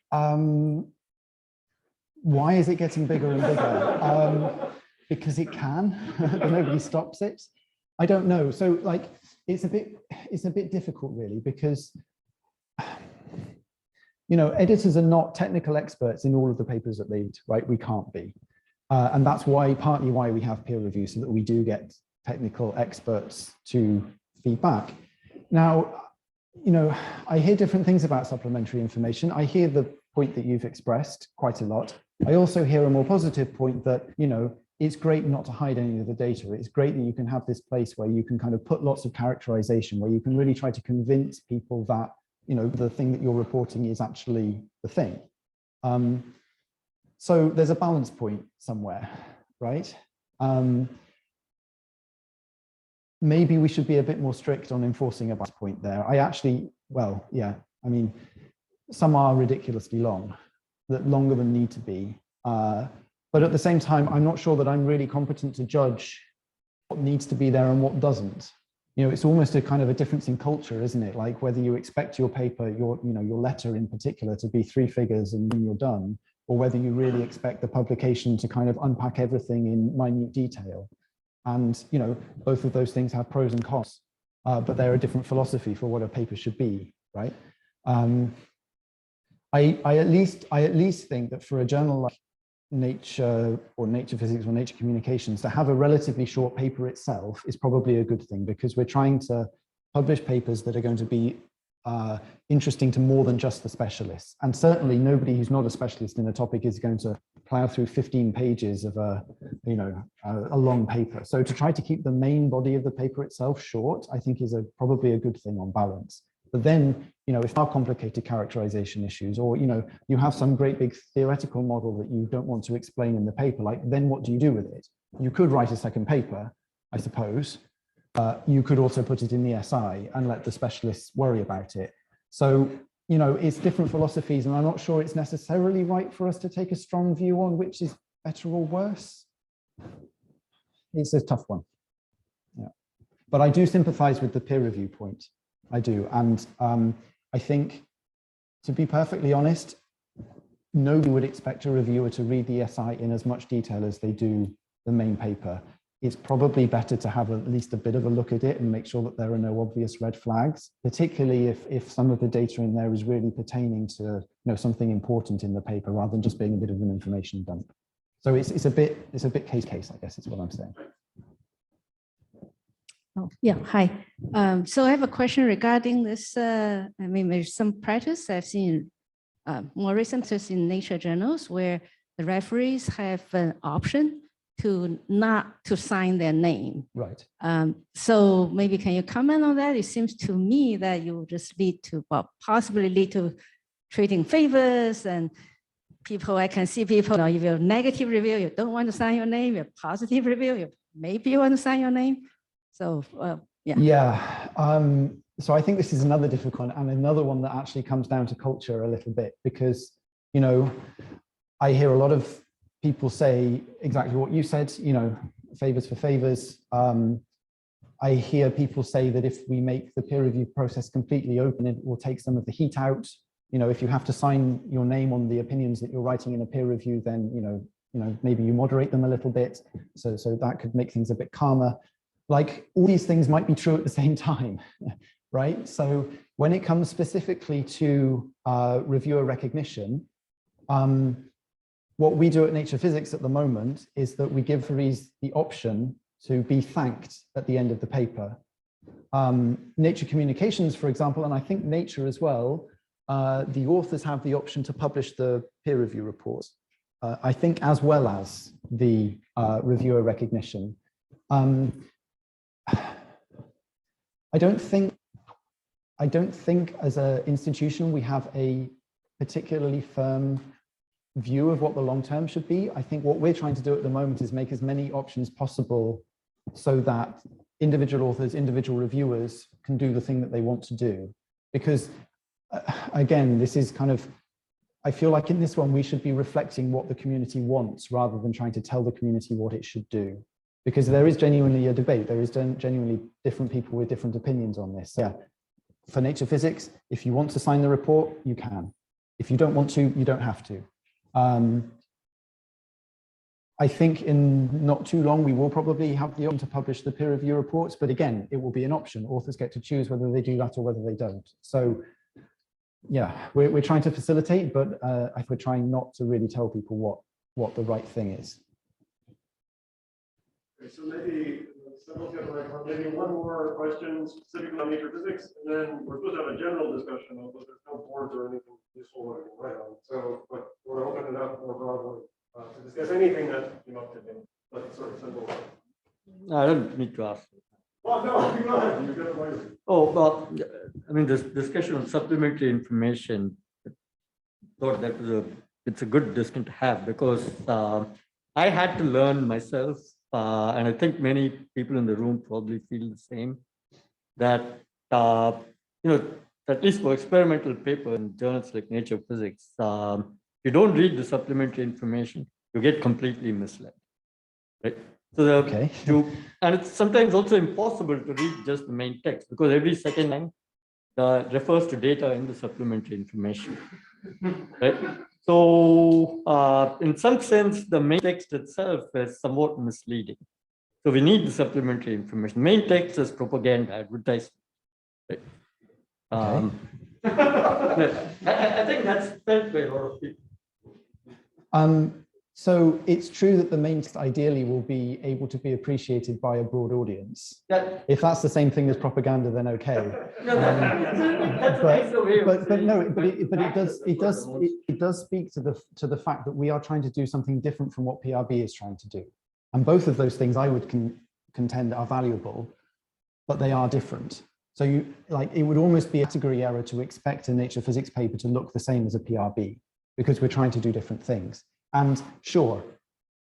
Why is it getting bigger and bigger? Because it can. Nobody stops it. I don't know. So it's a bit difficult really, because editors are not technical experts in all of the papers that they read, right? We can't be. And that's partly why we have peer review, so that we do get technical experts to feed back. Now, I hear different things about supplementary information. I hear the point that you've expressed quite a lot. I also hear a more positive point that, it's great not to hide any of the data. It's great that you can have this place where you can kind of put lots of characterization, where you can really try to convince people that, the thing that you're reporting is actually the thing. So there's a balance point somewhere, right? Maybe we should be a bit more strict on enforcing a balance point there. Some are ridiculously long, longer than need to be. But at the same time, I'm not sure that I'm really competent to judge what needs to be there and what doesn't. It's almost a kind of a difference in culture, isn't it? Like whether you expect your paper, your letter in particular, to be 3 figures and then you're done, or whether you really expect the publication to kind of unpack everything in minute detail. And, both of those things have pros and cons, but they're a different philosophy for what a paper should be, right? I at least think that for a journal like Nature or Nature Physics or Nature Communications, to have a relatively short paper itself is probably a good thing, because we're trying to publish papers that are going to be interesting to more than just the specialists. And certainly nobody who's not a specialist in a topic is going to plow through 15 pages of a a long paper. So to try to keep the main body of the paper itself short, I think is probably a good thing on balance. But then, if there are complicated characterization issues, or, you have some great big theoretical model that you don't want to explain in the paper, then what do you do with it? You could write a second paper, I suppose. You could also put it in the SI and let the specialists worry about it. So, it's different philosophies, and I'm not sure it's necessarily right for us to take a strong view on which is better or worse. It's a tough one. Yeah. But I do sympathize with the peer review point. I do. And I think, to be perfectly honest, nobody would expect a reviewer to read the SI in as much detail as they do the main paper. It's probably better to have at least a bit of a look at it and make sure that there are no obvious red flags, particularly if some of the data in there is really pertaining to something important in the paper rather than just being a bit of an information dump. So it's a bit case, I guess is what I'm saying. Oh, yeah, hi. So I have a question regarding this. There's some practice I've seen more recently in Nature journals where the referees have an option to not to sign their name. Right. So maybe can you comment on that? It seems to me that you just lead to, possibly lead to trading favors, and people, I can see people, if you're negative review, you don't want to sign your name, you're positive review, maybe you want to sign your name. So, yeah. Yeah. So I think this is another difficult one, and another one that actually comes down to culture a little bit, because, I hear a lot of people say exactly what you said, favors for favors. I hear people say that if we make the peer review process completely open, it will take some of the heat out. If you have to sign your name on the opinions that you're writing in a peer review, then, maybe you moderate them a little bit. So that could make things a bit calmer. Like, all these things might be true at the same time, right? So when it comes specifically to reviewer recognition, what we do at Nature Physics at the moment is that we give referees the option to be thanked at the end of the paper. Nature Communications, for example, and I think Nature as well, the authors have the option to publish the peer review reports, I think, as well as the reviewer recognition. I don't think as an institution we have a particularly firm view of what the long term should be. I think what we're trying to do at the moment is make as many options possible so that individual authors, individual reviewers can do the thing that they want to do. Because again, this is kind of, I feel like in this one, we should be reflecting what the community wants rather than trying to tell the community what it should do. Because there is genuinely a debate. There is genuinely different people with different opinions on this. Yeah. For Nature Physics, if you want to sign the report, you can. If you don't want to, you don't have to. I think in not too long, we will probably have the option to publish the peer review reports, but again, it will be an option. Authors get to choose whether they do that or whether they don't. So yeah, we're trying to facilitate, but we're trying not to really tell people what the right thing is. Okay, so maybe maybe one more question specifically on Nature Physics, and then we're supposed to have a general discussion, although there's no boards or anything useful that I can write on. So, but we'll open it up more broadly to discuss anything that came up today. But sort of simple. I don't need to ask. Well, no, you don't. You've got the mic. Oh, well, this discussion on supplementary information, I thought that was it's a good discussion to have, because I had to learn myself, and I think many people in the room probably feel the same, that, at least for experimental paper in journals like Nature Physics, you don't read the supplementary information, you get completely misled, right? So and it's sometimes also impossible to read just the main text, because every second line refers to data in the supplementary information, right? So in some sense, the main text itself is somewhat misleading. So we need the supplementary information. Main text is propaganda, advertisement. Right? I think that's felt by a lot of people. So it's true that the main text ideally will be able to be appreciated by a broad audience. If that's the same thing as propaganda, then okay. It does speak to the fact that we are trying to do something different from what PRB is trying to do. And both of those things I would contend are valuable, but they are different. So it would almost be a category error to expect a nature physics paper to look the same as a PRB, because we're trying to do different things. And sure,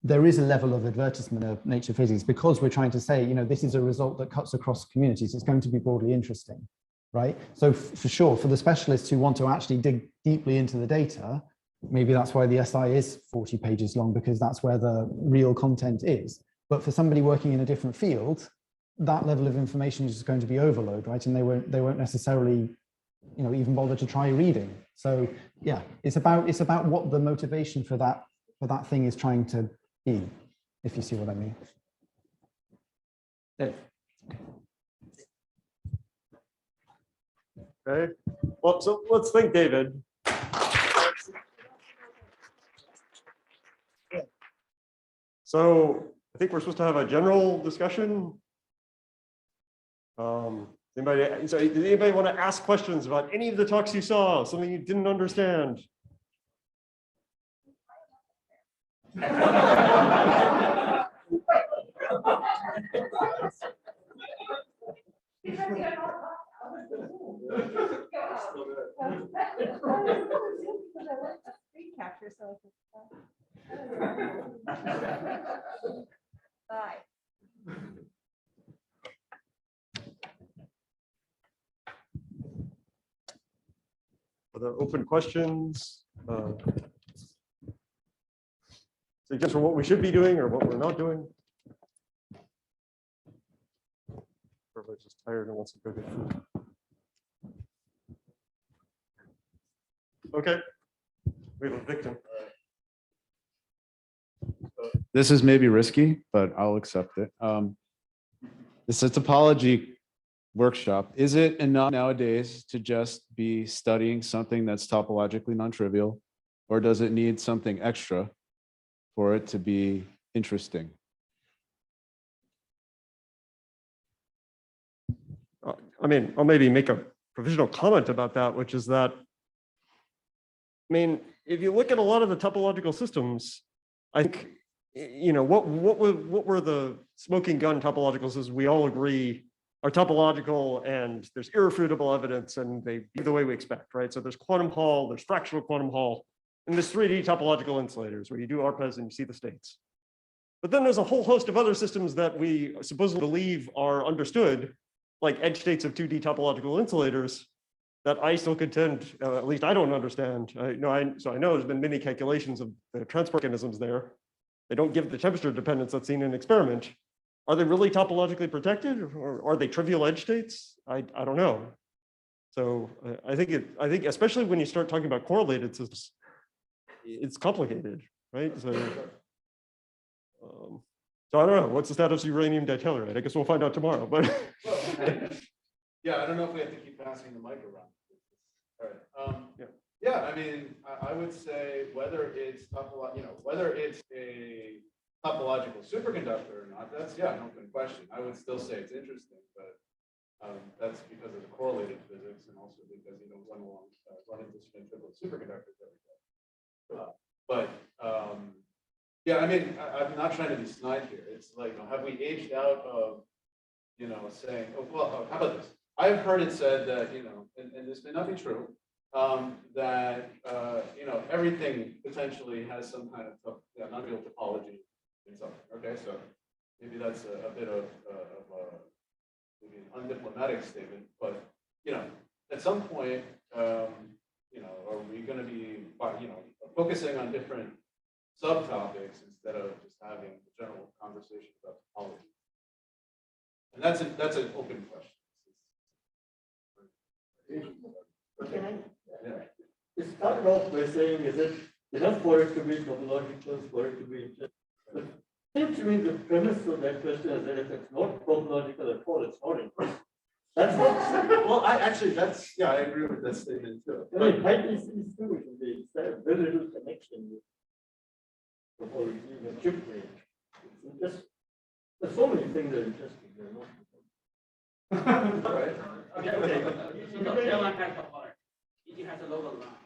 there is a level of advertisement of nature physics because we're trying to say, this is a result that cuts across communities. It's going to be broadly interesting, right? So for sure, for the specialists who want to actually dig deeply into the data, maybe that's why the SI is 40 pages long, because that's where the real content is. But for somebody working in a different field, that level of information is just going to be overload, right? And they won't necessarily, even bother to try reading. So yeah, it's about what the motivation for that thing is trying to be, if you see what I mean. Okay. Well, so let's think, David. So I think we're supposed to have a general discussion. Does anybody want to ask questions about any of the talks you saw, something you didn't understand? Are there open questions? Suggestions for what we should be doing or what we're not doing? Everybody's just tired and wants to go get food. Okay, we have a victim. This is maybe risky, but I'll accept it. This is a topology workshop. Is it enough nowadays to just be studying something that's topologically non-trivial, or does it need something extra for it to be interesting? I mean, I'll maybe make a provisional comment about that, which is that, if you look at a lot of the topological systems, I think, what were the smoking gun topological systems? We all agree are topological and there's irrefutable evidence and they be the way we expect, right? So there's quantum Hall, there's fractional quantum Hall, and there's 3D topological insulators where you do ARPAs and you see the states. But then there's a whole host of other systems that we supposedly believe are understood, like edge states of 2D topological insulators, that I still contend, at least I don't understand. So I know there's been many calculations of the transport mechanisms there. They don't give the temperature dependence that's seen in experiment. Are they really topologically protected, or are they trivial edge states? I don't know. So I think especially when you start talking about correlated systems, it's complicated, right? So I don't know. What's the status of uranium ditelluride? I guess we'll find out tomorrow. But yeah, I don't know if we have to keep passing the mic around. All right. Yeah, I would say whether it's whether it's a topological superconductor or not, that's an open question. I would still say it's interesting, but that's because of the correlated physics and also because you don't run into spin triplet superconductors every day. I'm not trying to be snide here. It's like, have we aged out of saying, how about this? I've heard it said that and this may not be true, that everything potentially has some kind of non-real topology in something. Okay, so maybe that's a bit of maybe an undiplomatic statement, but at some point, are we going to be focusing on different subtopics instead of just having a general conversation about topology? And that's an open question. It started off by saying, is it enough for it to be topological, for it to be interesting? It seems to me the premise of that question is that if it's not topological at all, it's not interesting. That's not. Well, I agree with that statement too. High PCs too, they have very little connection with topology and chip range. There's so many things that are interesting. They're not. All right. Okay. It has a lower line.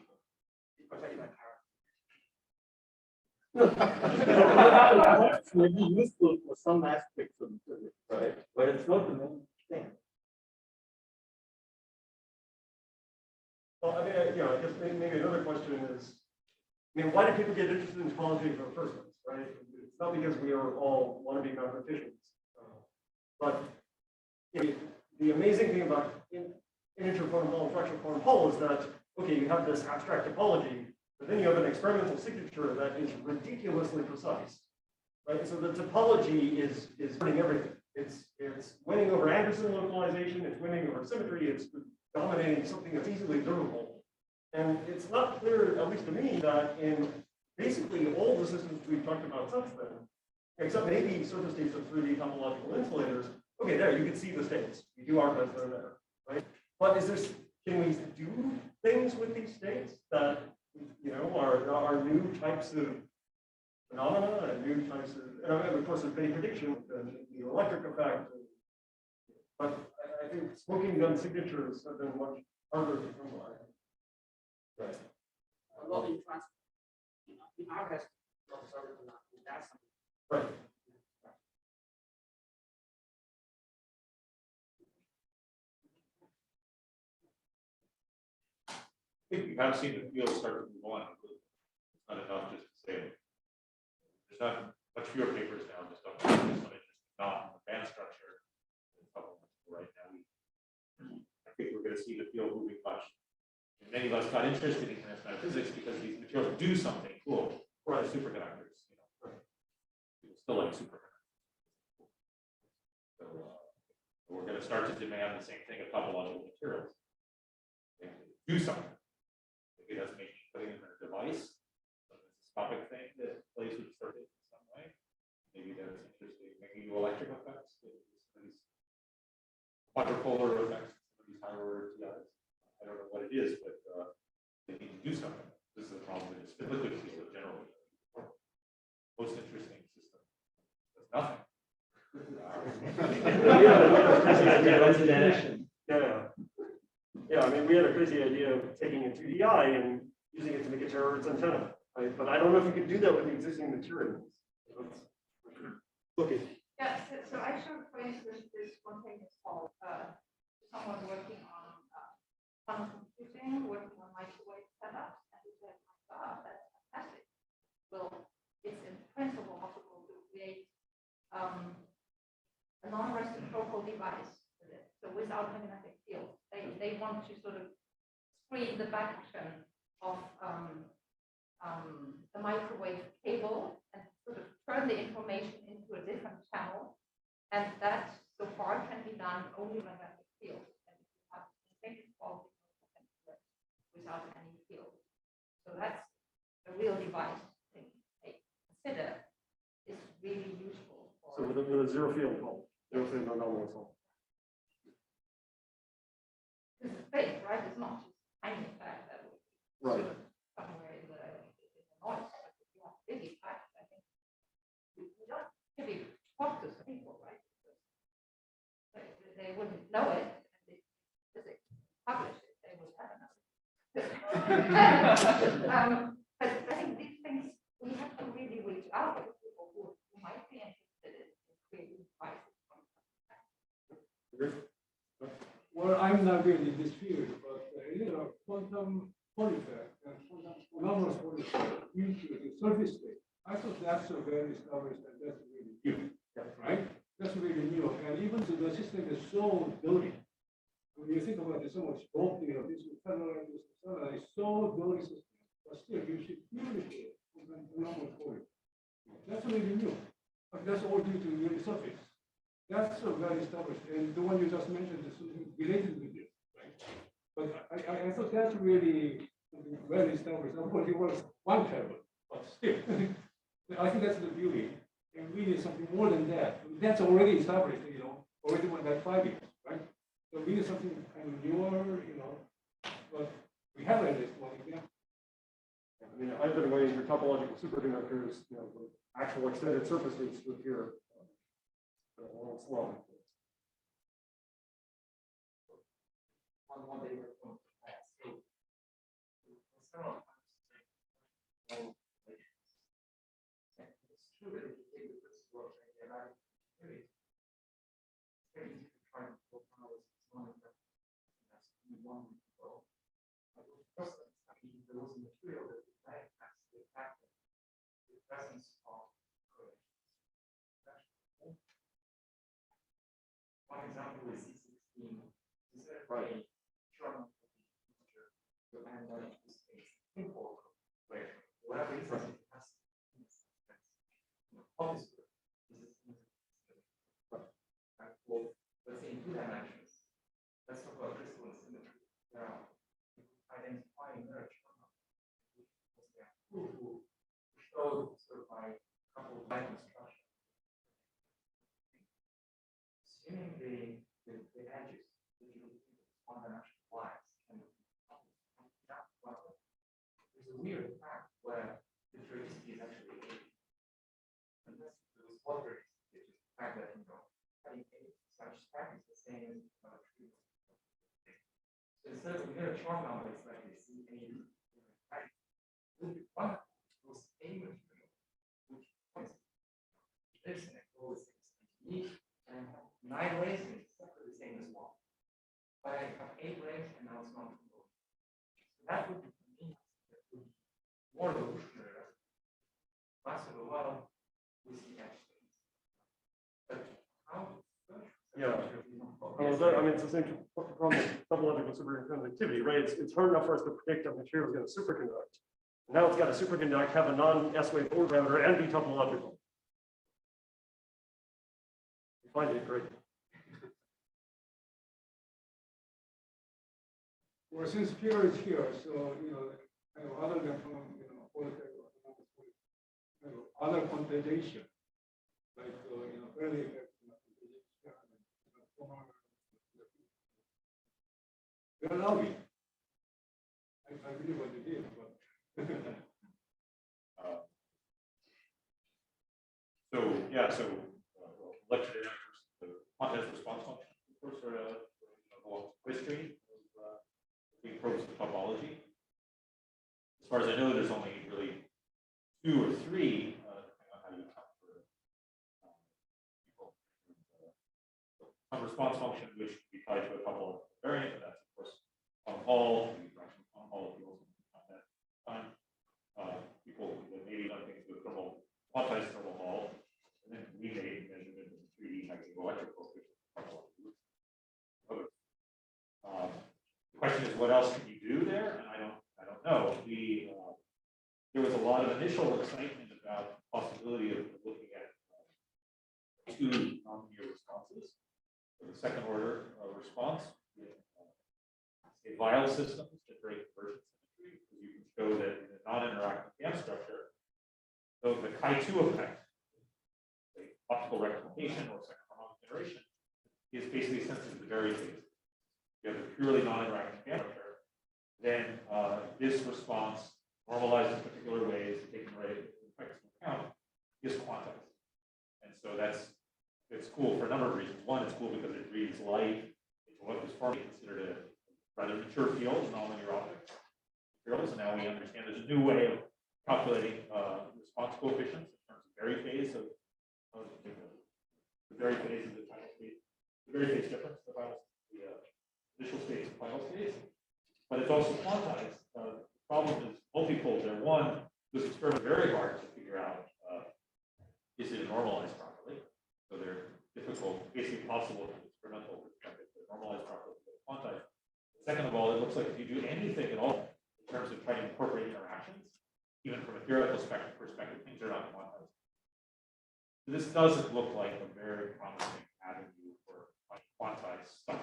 Maybe useful for some aspects of physics, right? But it's not the main thing. Well, I mean, I guess maybe another question is, why do people get interested in topology in the first place, right? It's not because we are all want to be mathematicians, but the amazing thing about integer quantum Hall and fractional quantum Hall is that, okay, you have this abstract topology, but then you have an experimental signature that is ridiculously precise, right? So the topology is winning everything. It's winning over Anderson localization, it's winning over symmetry, it's dominating something that's easily observable. And it's not clear, at least to me, that in basically all the systems we've talked about since then, except maybe surface states of 3D topological insulators, okay, there, you can see the states. You do arc as they're there, right? But can we do things with these states that, are new types of phenomena and new types of, and of course, there's many predictions, the electric effect. But I think smoking gun signatures have been much harder to come by. Right. A lot in trans, in our case, that's right. I think you have seen the field start to move on. It's not enough just to say there's not much fewer papers now, just on not band structure. Right now, I think we're going to see the field moving much. And many of us got interested in kinetic physics because these materials do something cool. Or as superconductors, people still like superconductors. So we're going to start to demand the same thing of topological materials. They have to do something. Maybe that's maybe putting them in a device, some topic thing that plays with circuits in some way. Maybe that's interesting, making electric effects, these quadrupolar effects, some of these higher order TIs. I don't know what it is, but they need to do something. This is the problem with this liquid field generally. Most interesting system does nothing. Yeah, I mean, we had a crazy idea of taking a 2DI and using it to make a terahertz antenna, right? But I don't know if you could do that with the existing materials. Okay. Yeah, so I showed, for instance, this one thing is called someone working on quantum computing, working on microwave setups, and he said, my God, that's fantastic. Well, it's in principle possible to create a non-reciprocal device with it. So without magnetic field, they want to sort of screen the back action of the microwave cable and sort of turn the information into a different channel. And that so far can be done only magnetic field. And you have synthetic quality without any field. So that's a real device thing they consider is really useful for. So with a zero field fault, zero field non-dominant fault. This is big, right? It's not just tiny effect that would right. Sort of somewhere in the noise. But if you have big effect, I think you don't really talk to some people, right? They wouldn't know it, and if physics publish it, they would never know it. But I think these things, we have to really reach out to people who might be interested in creating devices. Well, I'm not really in this field, but quantum polyfact and quantum anomalous polyfact into the surface state. I thought that's a very established and that's really new, right? That's really new, and even the system is so dirty. When you think about it, so much bulk, this satellite is so dirty system, but still you should communicate with an anomalous polyfact. That's really new, but that's all due to the surface. That's so very established, and the one you just mentioned is related with this, right? But I thought that's really well established. Of course, it was one terabyte, but still, I think that's the beauty. And we need something more than that. That's already established, already went back 5 years, right? So we need something kind of newer, but we haven't this one example. I mean, I've been waiting for topological superconductors, with actual extended surfaces to appear. Well, it's long. One day we're going to material that has the fact that the presence of correlations. One example is C16. Instead of writing Sherman integer to add that into space, import where whatever it says it has obviously this is well, let's say in 2 dimensions. Let's talk about crystalline symmetry. There are identifying mirror Sherman who show sort of by a couple of line construction. Assuming the edges, one-dimensional lines, and there's a weird fact where the tracicity is actually 8. And this is what is the fact that having 8 such stack is the same as tree. So instead of a mirror chart number, it's like this C8. One was a material, which points this and goes 6 and 9 ways and it's exactly the same as 1. But I have 8 ways and now it's not controlled. So that would mean that would be more evolutionary. Faster a while we see actually. But how Yeah. I mean, it's the same problem with topological superconductivity, right? It's hard enough for us to predict a material is going to superconduct. Now it's got to superconduct, have a non-S wave parameter, and be topological. You find it great. Well, since Peter is here, so other than other quantization, like early effects, they're lovely. I believe what they did, but lecture the context response function, of course, are a history of the approach to topology. As far as I know, there's only really 2 or 3, depending on how you account for people. Some response function which can be tied to a couple of variant, and that's of course on Hall, on Hall people on that time. People that maybe done things with thermal quantized thermal Hall, and then we made measurement in 3D electrical. The question is, what else can you do there? And I don't know. There was a lot of initial excitement about the possibility of looking at 2 nonlinear responses. So the second order response with say vial systems to create conversion symmetry, because you can show that in a non-interactive gam structure, so the Chi2 effect, the optical rectification or second harmonic generation, is basically sensitive to various phases. You have a purely non-interactive gam structure, then this response normalized in particular ways, taking the right effects into account, is quantized. And so it's cool for a number of reasons. One, it's cool because it breathes light into what was formerly considered a rather mature field of nonlinear optics materials. And now we understand there's a new way of calculating response coefficients in terms of Berry phase of the Berry phase of the final state, the Berry phase difference, the initial states and final states. But it's also quantized. The problem is multifold there. One, this experiment is very hard to figure out is it normalized properly. So they're difficult, basically impossible from an experimental perspective to normalize properly, to quantize. Second of all, it looks like if you do anything at all in terms of trying to incorporate interactions, even from a theoretical perspective, things are not quantized. So this doesn't look like a very promising avenue for quantized stuff.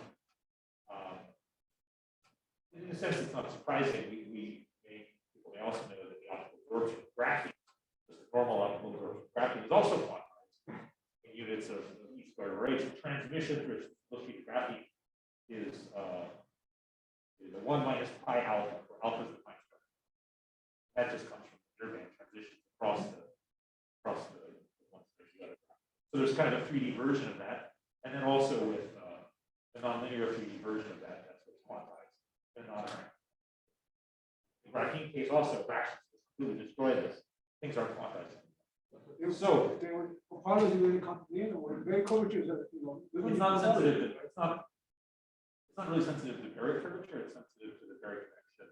In a sense, it's not surprising. People may also know that the optical absorption of graphene, just a normal optical absorption of graphene, is also quantized in units of E squared over H. The transmission through split sheet graphene is a 1 minus pi alpha, where alpha is the time structure. That just comes from the near band transitions across the one stage the other. So there's kind of a 3D version of that, and then also with the nonlinear 3D version of that, that's what's quantized. And the graphene case also fractions completely destroy this. Things aren't quantized. So they were topology very complicated or very curvature. It's not sensitive. It's not really sensitive to Berry curvature. It's sensitive to the Berry connection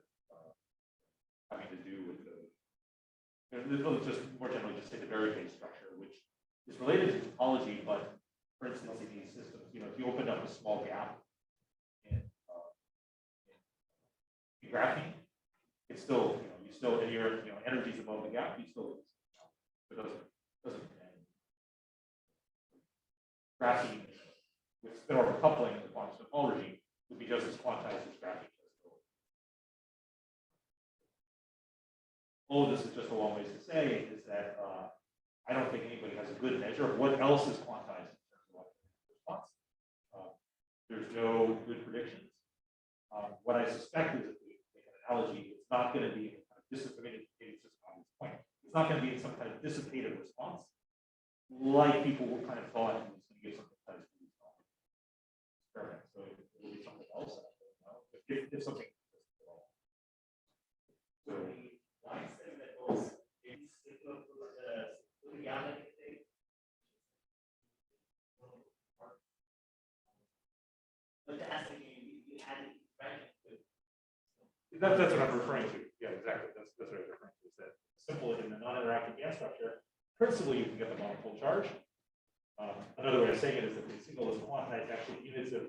having to do with let's just more generally just say the very base structure, which is related to topology, but for instance, in these systems, if you opened up a small gap in graphene, it's still, you still, and your energy's above the gap, you still, it doesn't end. Graphene with spin-orbital coupling in the quantum topology would be just as quantized as graphene. All of this is just a long ways to say is that I don't think anybody has a good measure of what else is quantized in terms of electromagnetic response. There's no good predictions. What I suspect is, if we make an analogy, it's not going to be a kind of dissipated, it's just on this point. It's not going to be some kind of dissipated response, like people were kind of thought it was going to give something kind of experiment. So it will be something else. I don't know. If something. So. That's what I'm referring to. Yeah, exactly. That's what I'm referring to. Is that simple in the non-interactive band structure, principally you can get the monopole charge. Another way of saying it is that the signal is quantized actually units of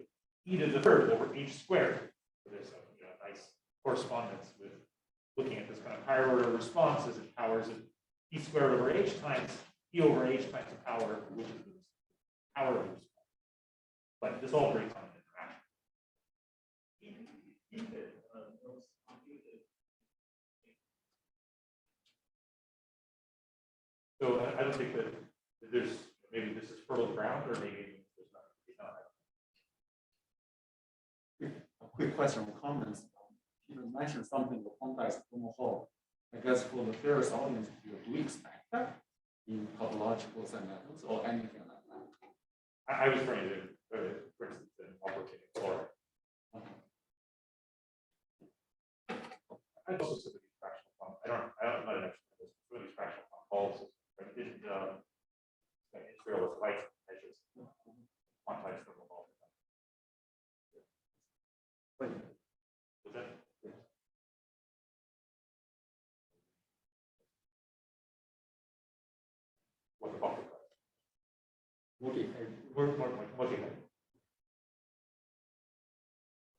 e to the third over h squared. So there's a nice correspondence with looking at this kind of higher order response as it powers of e squared over h times e over h times the power, which is the power of the response. But this all breaks on an interaction. So I don't think that there's, maybe this is fertile ground, or maybe there's not. A quick question or comments. You mentioned something the quantized thermal hole. I guess for the various audience, do we expect that in topological methods or anything like that? I was trying to, for instance, in operating or. I also some of these fractional function. I'm not an expert in this. Some of these fractional function calls. I didn't Israel with light measures quantized thermal hole. Was that? What the buffer was. Multi-head.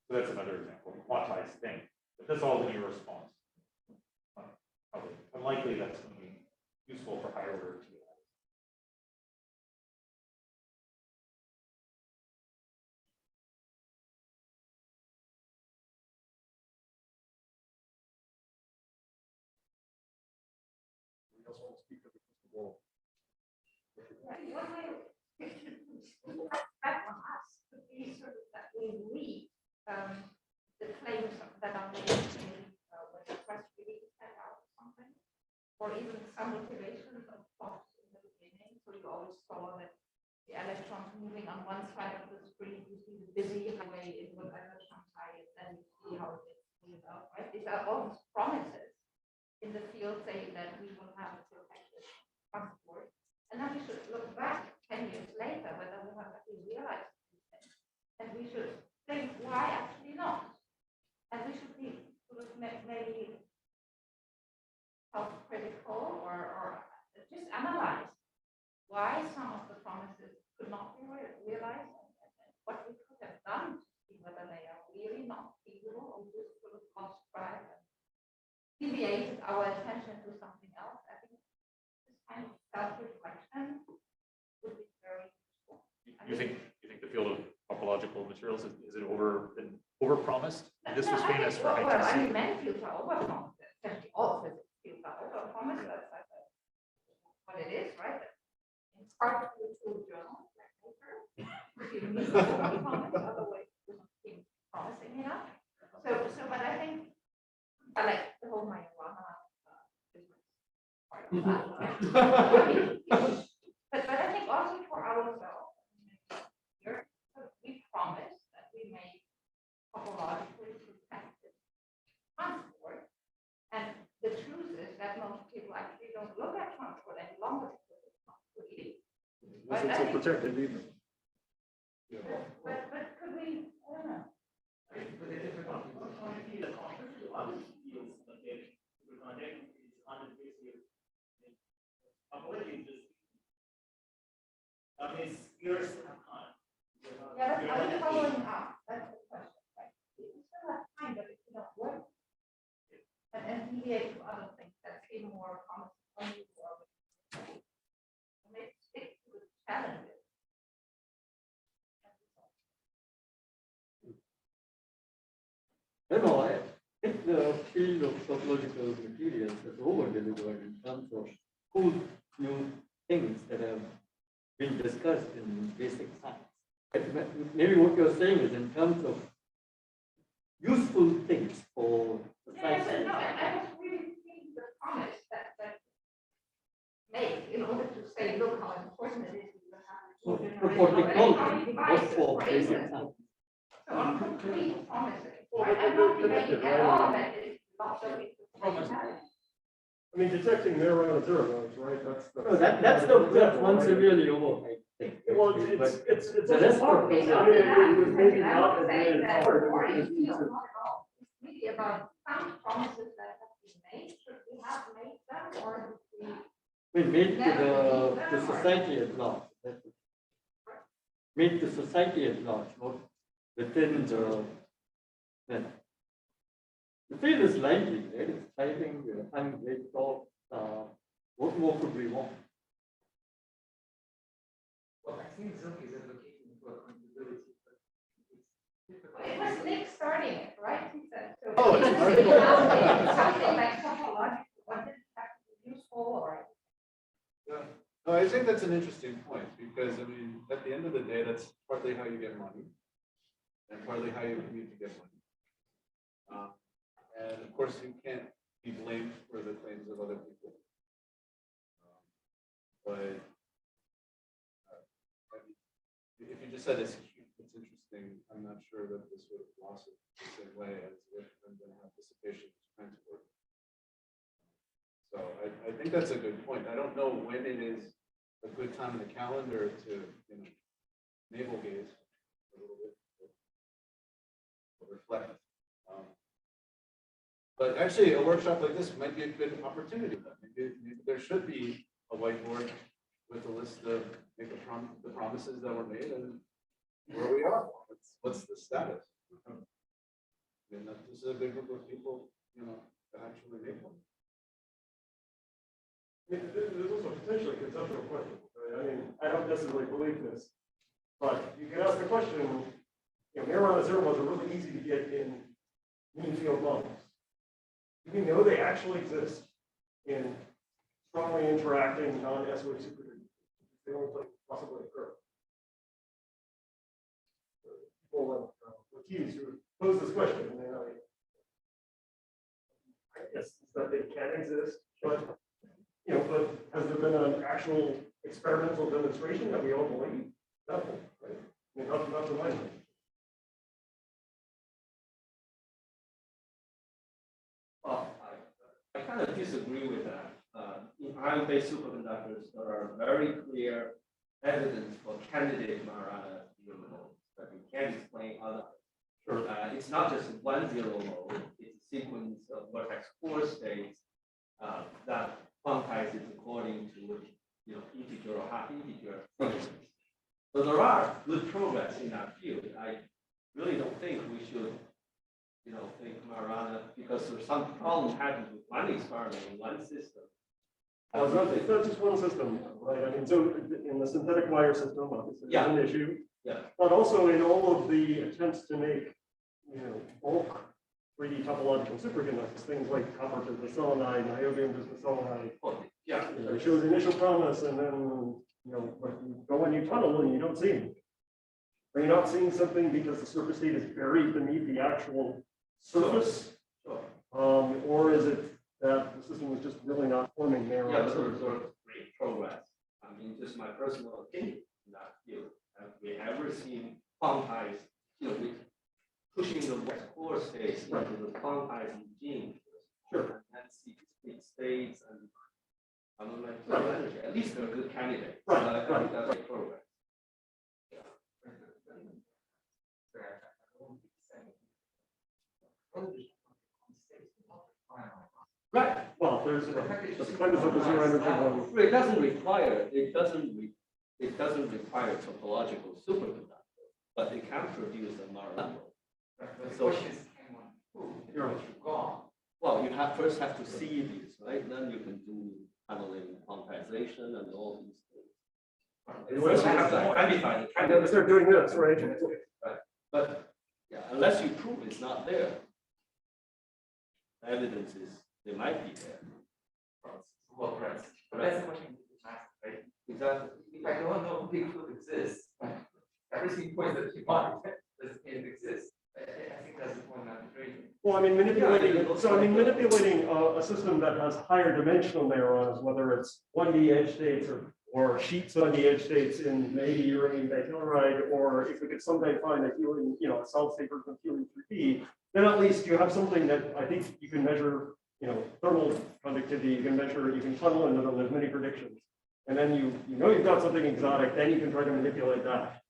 So that's another example, a quantized thing. But that's all linear response. Unlikely that's going to be useful for higher order TI. We also want to speak of the crystal ball. That on us could be sort of that we read the claims that are made when the press release sent out or something, or even some motivations of thoughts in the beginning. So you always saw that the electrons moving on one side of the screen, you see the busy way in whatever Shanghai, and then you see how it gets cleaned up, right? These are all these promises in the field saying that we will have a protected transport. And then we should look back 10 years later whether we have actually realized these things. And we should think, why actually not? And we should be sort of maybe self-critical or just analyze why some of the promises could not be realized and what we could have done to see whether they are really not feasible or just sort of lost track and deviated our attention to something else. I think this kind of self-reflection would be very useful. You think the field of topological materials is it been overpromised? This was famous for well, I mean, ITC. many fields are overpromised, especially all physics fields are overpromised. That's what it is, right? In part of the two journals, like paper, you need to overpromise, otherwise you don't keep promising enough. So, but I think I like the whole marijuana business part of that. But I think also for ourselves, here, we promise that we make topologically protected transport. And the truth is that most people actually don't look at transport any longer because it's not pretty. Wasn't so protected either. But could we, I don't know. That means years of time. Yeah, but are you following up? That's the question. Like, you still have time, but if you don't work and deviate to other things, that's even more promising. Maybe stick to the challenges. I think the field of topological materials has over-delivered in terms of cool new things that have been discussed in basic science. Maybe what you're saying is in terms of useful things for Yeah, society. but no, I was really thinking the promise that make in order to say, look how important it is. For technology, not for basic science. So I'm completely promising. I'm not debating at all that it's not so I mean, detecting marijuana zero modes, right? No, that's one severely over, I think. Well, it's The also rest part of of it. it- I mean, it was maybe not as many that hard. or It it's was easy to- It's really about some promises that have been made, should we have made them or We made to Never believe the them, or- society at large. Made to society at large, not within the field is lively, right? It's exciting, I'm great talk. What more could we want? Well, I think Zoom is advocating for accountability. it was Nick starting it, right? He said, so Oh, it's already- something like topological, what did it have to be useful or? Yeah. No, I think that's an interesting point because I mean, at the end of the day, that's partly how you get money and partly how you need to get money. And of course, you can't be blamed for the claims of other people. But if you just said it's cute, it's interesting, I'm not sure that this would have blossomed the same way as if I'm going to have dissipation trying to work. So I think that's a good point. I don't know when it is a good time in the calendar to, navel gaze a little bit, to reflect. But actually, a workshop like this might be a good opportunity. Maybe there should be a whiteboard with a list of the promises that were made and where we are. What's the status? And that this is a big group of people, that actually make one. I mean, there's also potentially conceptual questions, right? I mean, I don't necessarily believe this, but you can ask the question, marijuana zero modes are really easy to get in mean field models. Do we know they actually exist in strongly interacting non-SOA superconductors? They only possibly occur. People like Keys who pose this question, and I guess that they can exist, but but has there been an actual experimental demonstration that we all believe? Nothing, right? I mean, not to my knowledge. I kind of disagree with that. In ion-based superconductors, there are very clear evidence for candidate marijuana zero modes that we can't explain otherwise. Sure. It's not just one zero mode, it's a sequence of vertex core states that quantizes according to integer or half integer functions. So there are good progress in that field. I really don't think we should think marijuana, because there's some problem happening with one experiment in one system. Well, it's not just one system, right? I mean, so in the synthetic wire system, obviously, Yeah. there's an issue. Yeah. But also in all of the attempts to make, bulk 3D topological superconductors, things like copper to the selenide, niobium to the selenide. Yeah. They show the initial promise, and then, when you go and you tunnel and you don't see anything. Are you not seeing something because the surface state is buried beneath the actual surface? Sure. Or is it that the system was just really not forming there? Yeah, but there's great progress. I mean, just my personal opinion in that field. Have we ever seen quantized, with pushing the west core states into the quantizing gene? Sure. And see discrete states and fundamental energy. At least they're a good candidate. Right, I think right. that's great progress. Right. Well, there's the kind of zero energy one. It doesn't require, it doesn't require topological superconductor, but it can produce a level. The So- question is, can one prove it You're- once you've gone? Well, you first have to see these, right? Then you can do tunneling, quantization, and all these things. So you have to quantify it. And then start doing this, right? But yeah, unless you prove it's not there, the evidence is they might be there. Well, correct. But that's the question you ask, right? Exactly. If I don't know Bigfoot exists, everything points that you want, does it exist? I think that's the point I'm raising. Well, I mean, manipulating a system that has higher dimensional neurons, whether it's 1D edge states or sheets on the edge states in maybe uranium dichloride, or if we could someday find a helium, a solid state version of helium 3P, then at least you have something that I think you can measure, thermal conductivity, you can tunnel into them, there's many predictions. And then you've got something exotic, then you can try to manipulate that.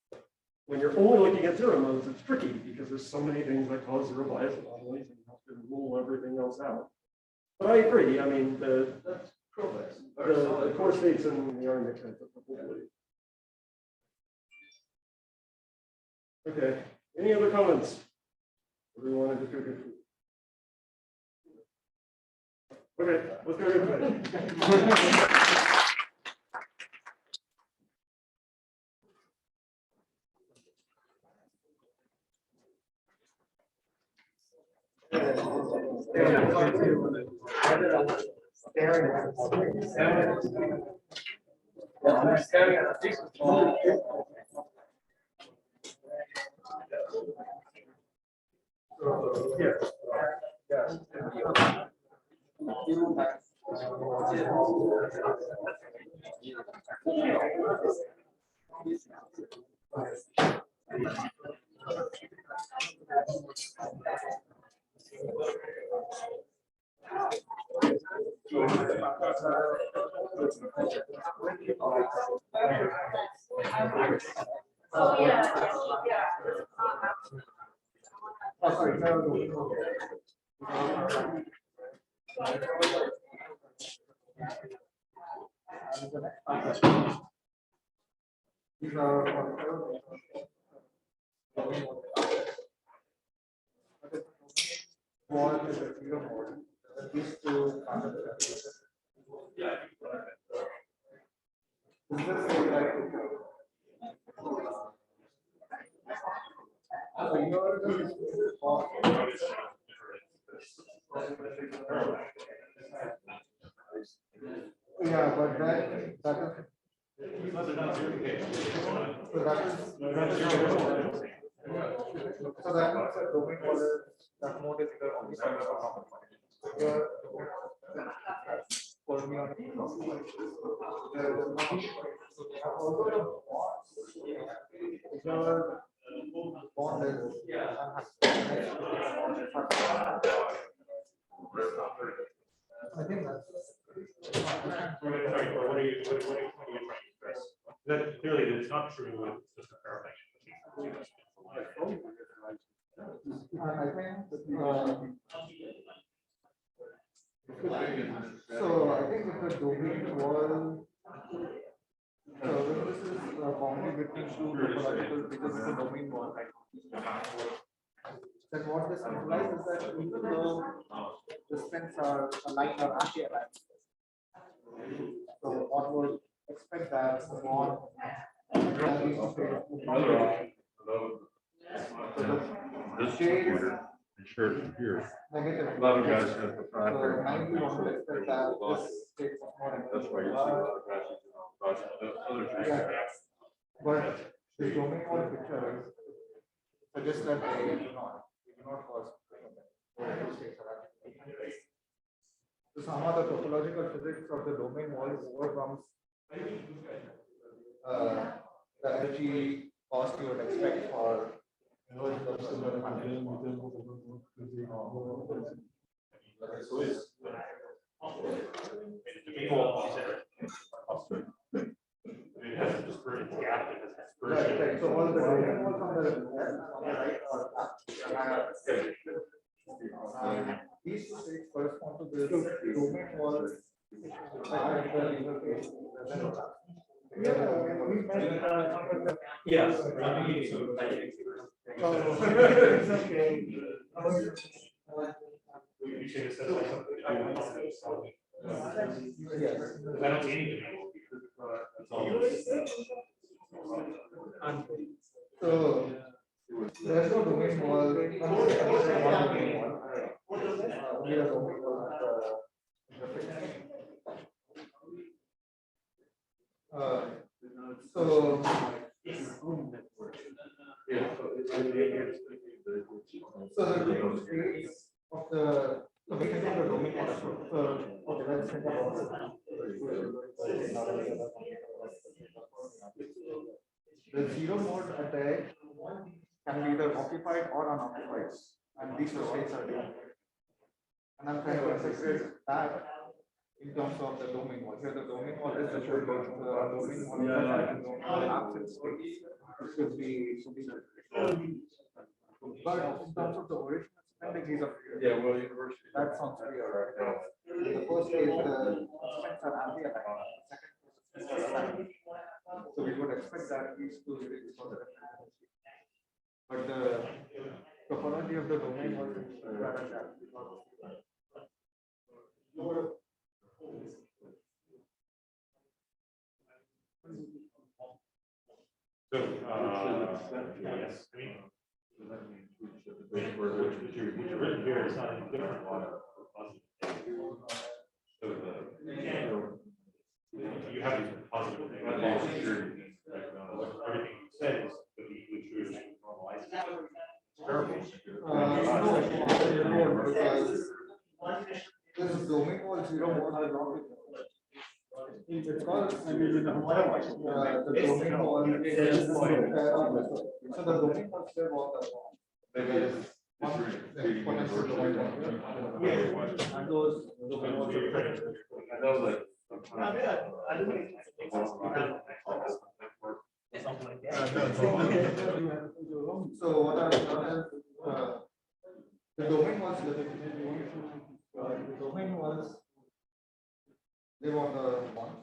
When you're only looking at zero modes, it's tricky because there's so many things that cause zero bias anomalies and you have to rule everything else out. But I agree. I mean, That's progress. the core states in the army make sense. Okay. Any other comments? Or do we want to just go good food? Okay, let's go good food. Yeah, but that is. So that means that domain model, that mode is the only side of the common point. I think that's. Sorry, what are you trying to stress? That clearly it's not true, it's just a verification. I think if the domain was, this is a boundary between two topological, because it's a domain wall. Then what this implies is that even though the strings are aligned or anti-aligned, so what would expect that more This computer, it sure appears. negative. A lot of guys have the fact So that- 91 would expect that this state of more. That's why you see a lot of guys, others. But the domain wall pictures suggest that they do not cause. So somehow the topological physics of the domain wall overcomes the energy cost you would expect for inversion of similar It has this very gap, it has this Right, right. So all the domain walls on the right are these two states correspond to the domain wall. Yes. You should have said something. I don't see anything. That's all. So there's no domain wall. So the different states of the domain okay, let's think about it. The zero mode attack can be either occupied or unoccupied, and these two states are different. And I'm trying to integrate that in terms of the domain wall. Here, the domain wall is the domain wall absent states. This could be but in terms of the original spend degrees of freedom, Yeah, well, university. that sounds clear, right? The first case, the spends are anti-aligned. The second case is aligned. So we would expect that these two states for the different. But the topology of the domain was So, yes, I mean, which are written here is not any different. So you have these positive things. Everything you said is to be true to normalize. This domain wall zero mode are not. It's called the domain wall. So the domain wall still was there is one potential domain wall. And those domain walls are so what I've done is the domain was the domain was they want the one.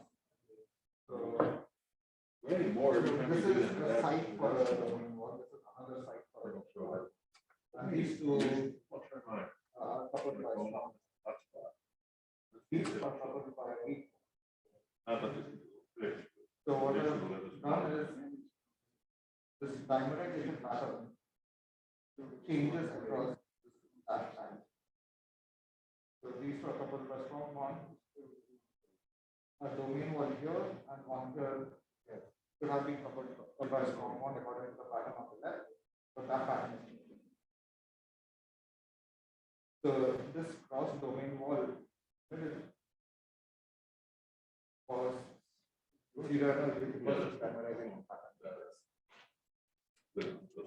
So this is a site for a domain wall. This is another site for a domain wall. And these two coupled by these are coupled by eight. So what I've done is this dimerization pattern changes across that time. So these are coupled by strong one. A domain wall here and one here should have been coupled by a strong one according to the pattern on the left, but that pattern is changing. So this cross domain wall was zero energy because it's dimerizing pattern.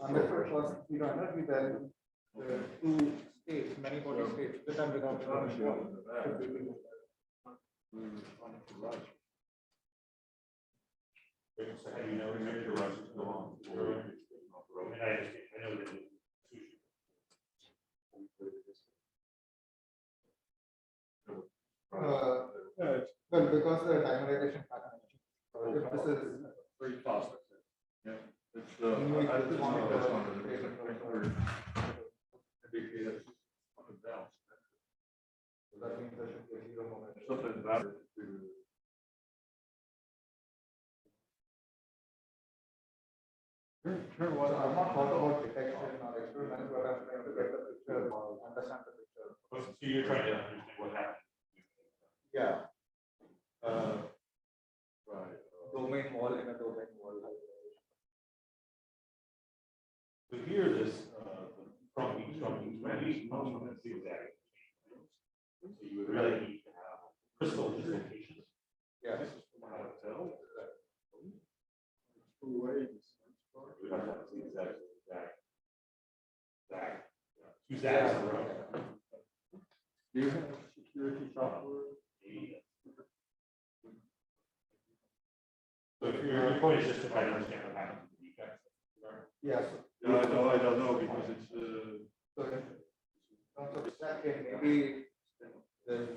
And if it was zero energy, then the two states, many body states, with and without the domain wall should be So how do you know the rush is go on? I know that. Well, because the dimerization pattern. So if this is very fast. Yeah. It's you need I this didn't one know with that's the one of the reasons I think we're indicated up and down. so that means there should be a zero moment. Something better to Sure, well, I'm not talking about detection or experiments, but I'm trying to get the picture, understand the picture. So you're trying to understand what happened. Yeah. Right. Domain wall in a domain wall. So here, this from each comes from the exact. So you would really need to have crystal dislocations. Yeah. This is from how it's held. Two ways. We have to have the exact. Two zags in a row. Do you have security software? So your point is just to try to understand what happened to the defects. Yes. Yeah, I don't know because it's So in terms of stacking, maybe the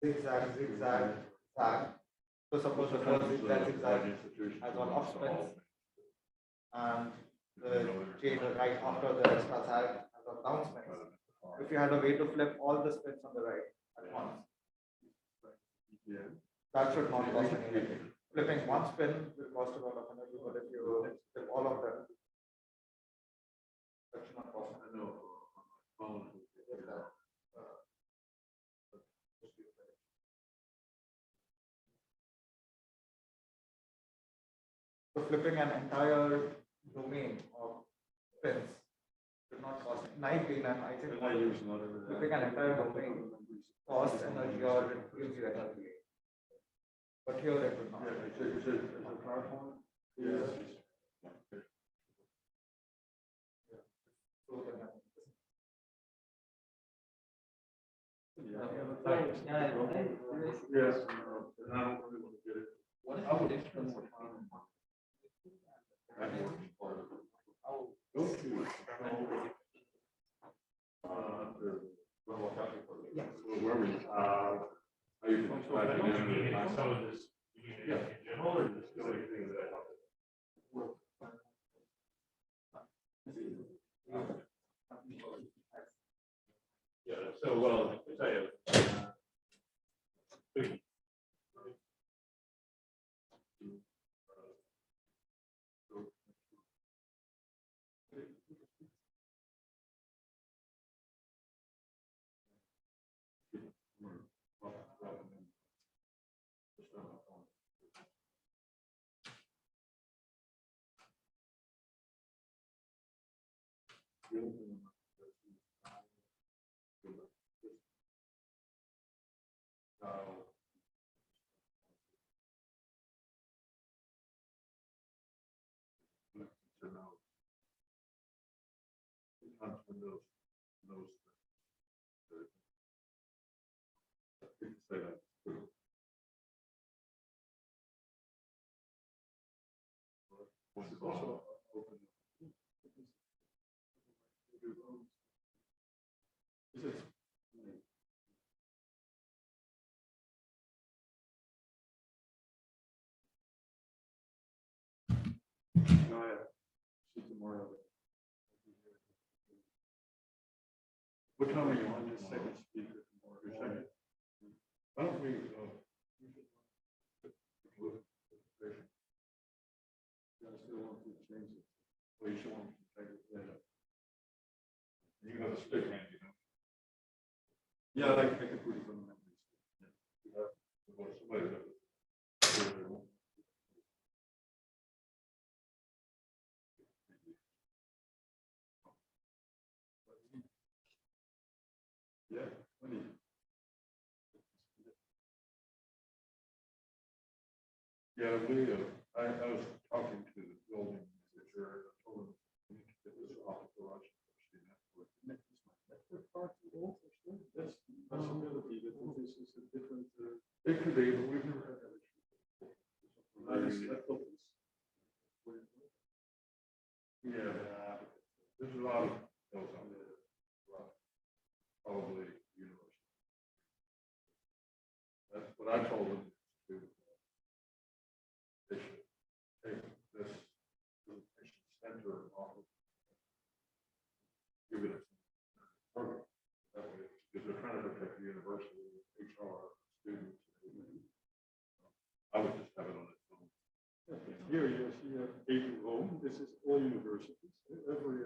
zigzag, zag, So suppose the first zigzag has all up spins, and the chain right after the extra zag has all down spins. If you had a way to flip all the spins on the right at once, that should not cost any energy. Flipping one spin will cost a lot of energy, but if you flip all of them, that should not cost energy. So flipping an entire domain of spins should not cost 9 and I think flipping an entire domain costs energy or it gives you energy. But here it would not. Yes. Yes. And I don't really want to get it. I would go to. Yeah. Where we, how you can try to get some of this. Yeah. Yeah, so well, I tell you. What time are you on this second speaker? Why don't we? Well, you should want to take it later. You got a stick hand, you know? Yeah, I could put it on the memory. Somebody. Yeah, funny. Yeah, I was talking to the building manager, I told him we need to get this off the garage. That's possibility that this is a different. It could be, but we've never had that issue. Yeah, there's a lot of hills on there. Probably university. That's what I told them to. They should take this education center off of. Give it a program. That way, because they're trying to protect the university, HR, students. I would just have it on its own. Here you see a big home. This is all universities. Every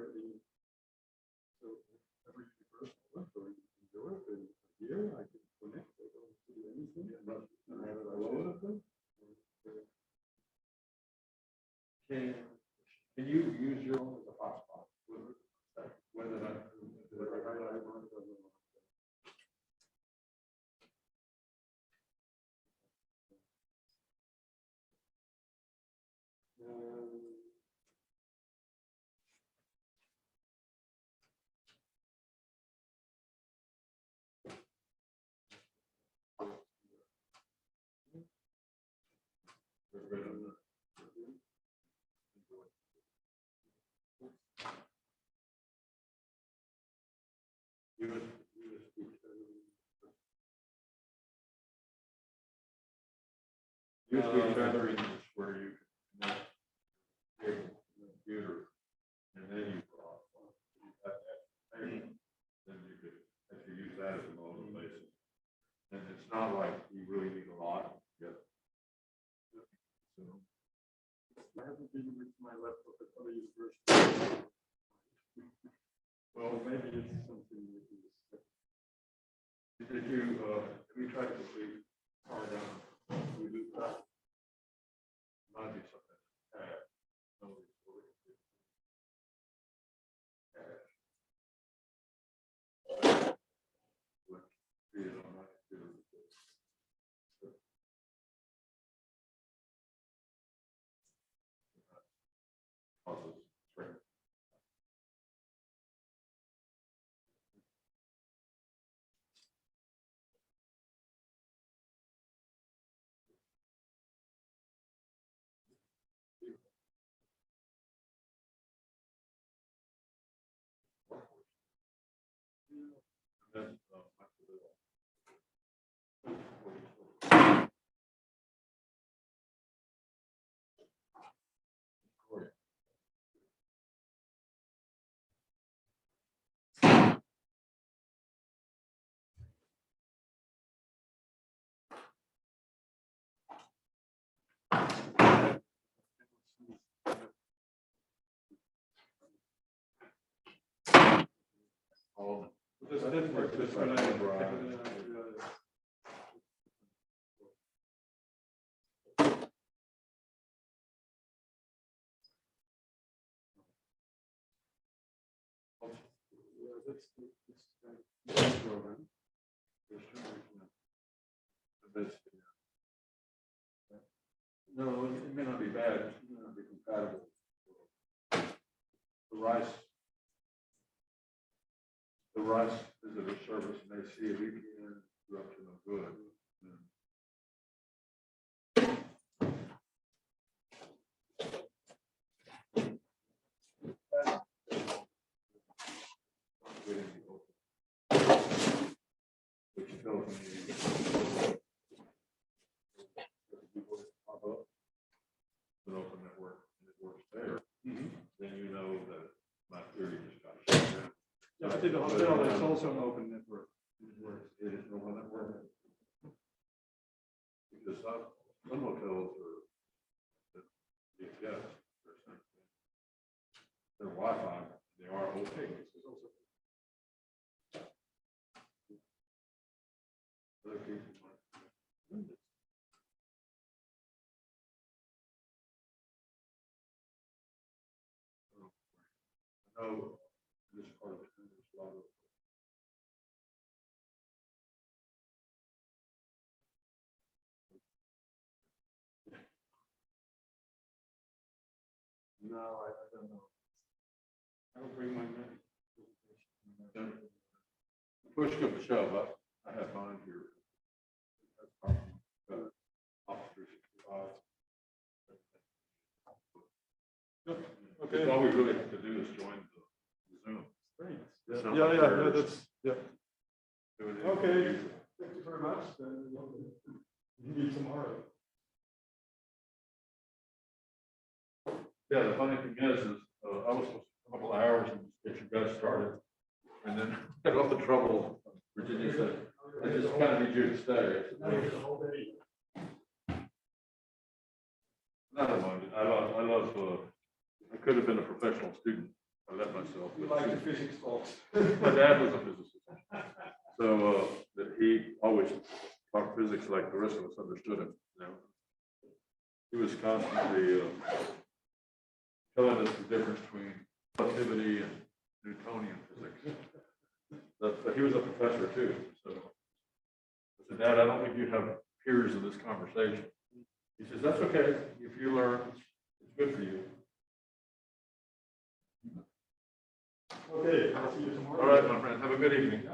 so every university in Europe and here I can connect. I don't see anything. Can you use your own as a hotspot? Whether that. USB tethering is where you connect cable to the computer, and then you have that payment, then you could actually use that as a modal basis. And it's not like you really need a lot. Yep. So I haven't been with my laptop at other universities. Well, maybe it's something that is. Did you, have you tried to complete hard down? We do that. Might be something. This didn't work this when no, it may not be bad. It may not be compatible. The rice visitor service may see a VPN interruption of good. Which tells me an open network and it works there. Then you know that my theory just got shut down. Yeah, I think the hotel is also an open network. It is an open network. Because some hotels are, yes, they're Wi-Fi, they are okay. Other people might. I know this part of the country is a lot of. No, I don't know. I will bring my map. Push comes to shove, I have mine here. That's probably Office 365. Okay. All we really have to do is join the Zoom. Great. Yeah, that's, yeah. Okay, thank you very much. You need tomorrow. Yeah, the funny thing is I was a couple of hours to get you guys started. And then got off the trouble. Virginia said, I just kind of need you to stay. I don't mind it. I love I could have been a professional student. I let myself. You like the physics folks. My dad was a physicist. So that he always talked physics like the rest of us understood him. You know? He was constantly telling us the difference between relativity and Newtonian physics. But he was a professor too. So I said, Dad, I don't think you have peers in this conversation. He says, that's okay. If you learn, it's good for you. Okay, I'll see you tomorrow. All right, my friend. Have a good evening.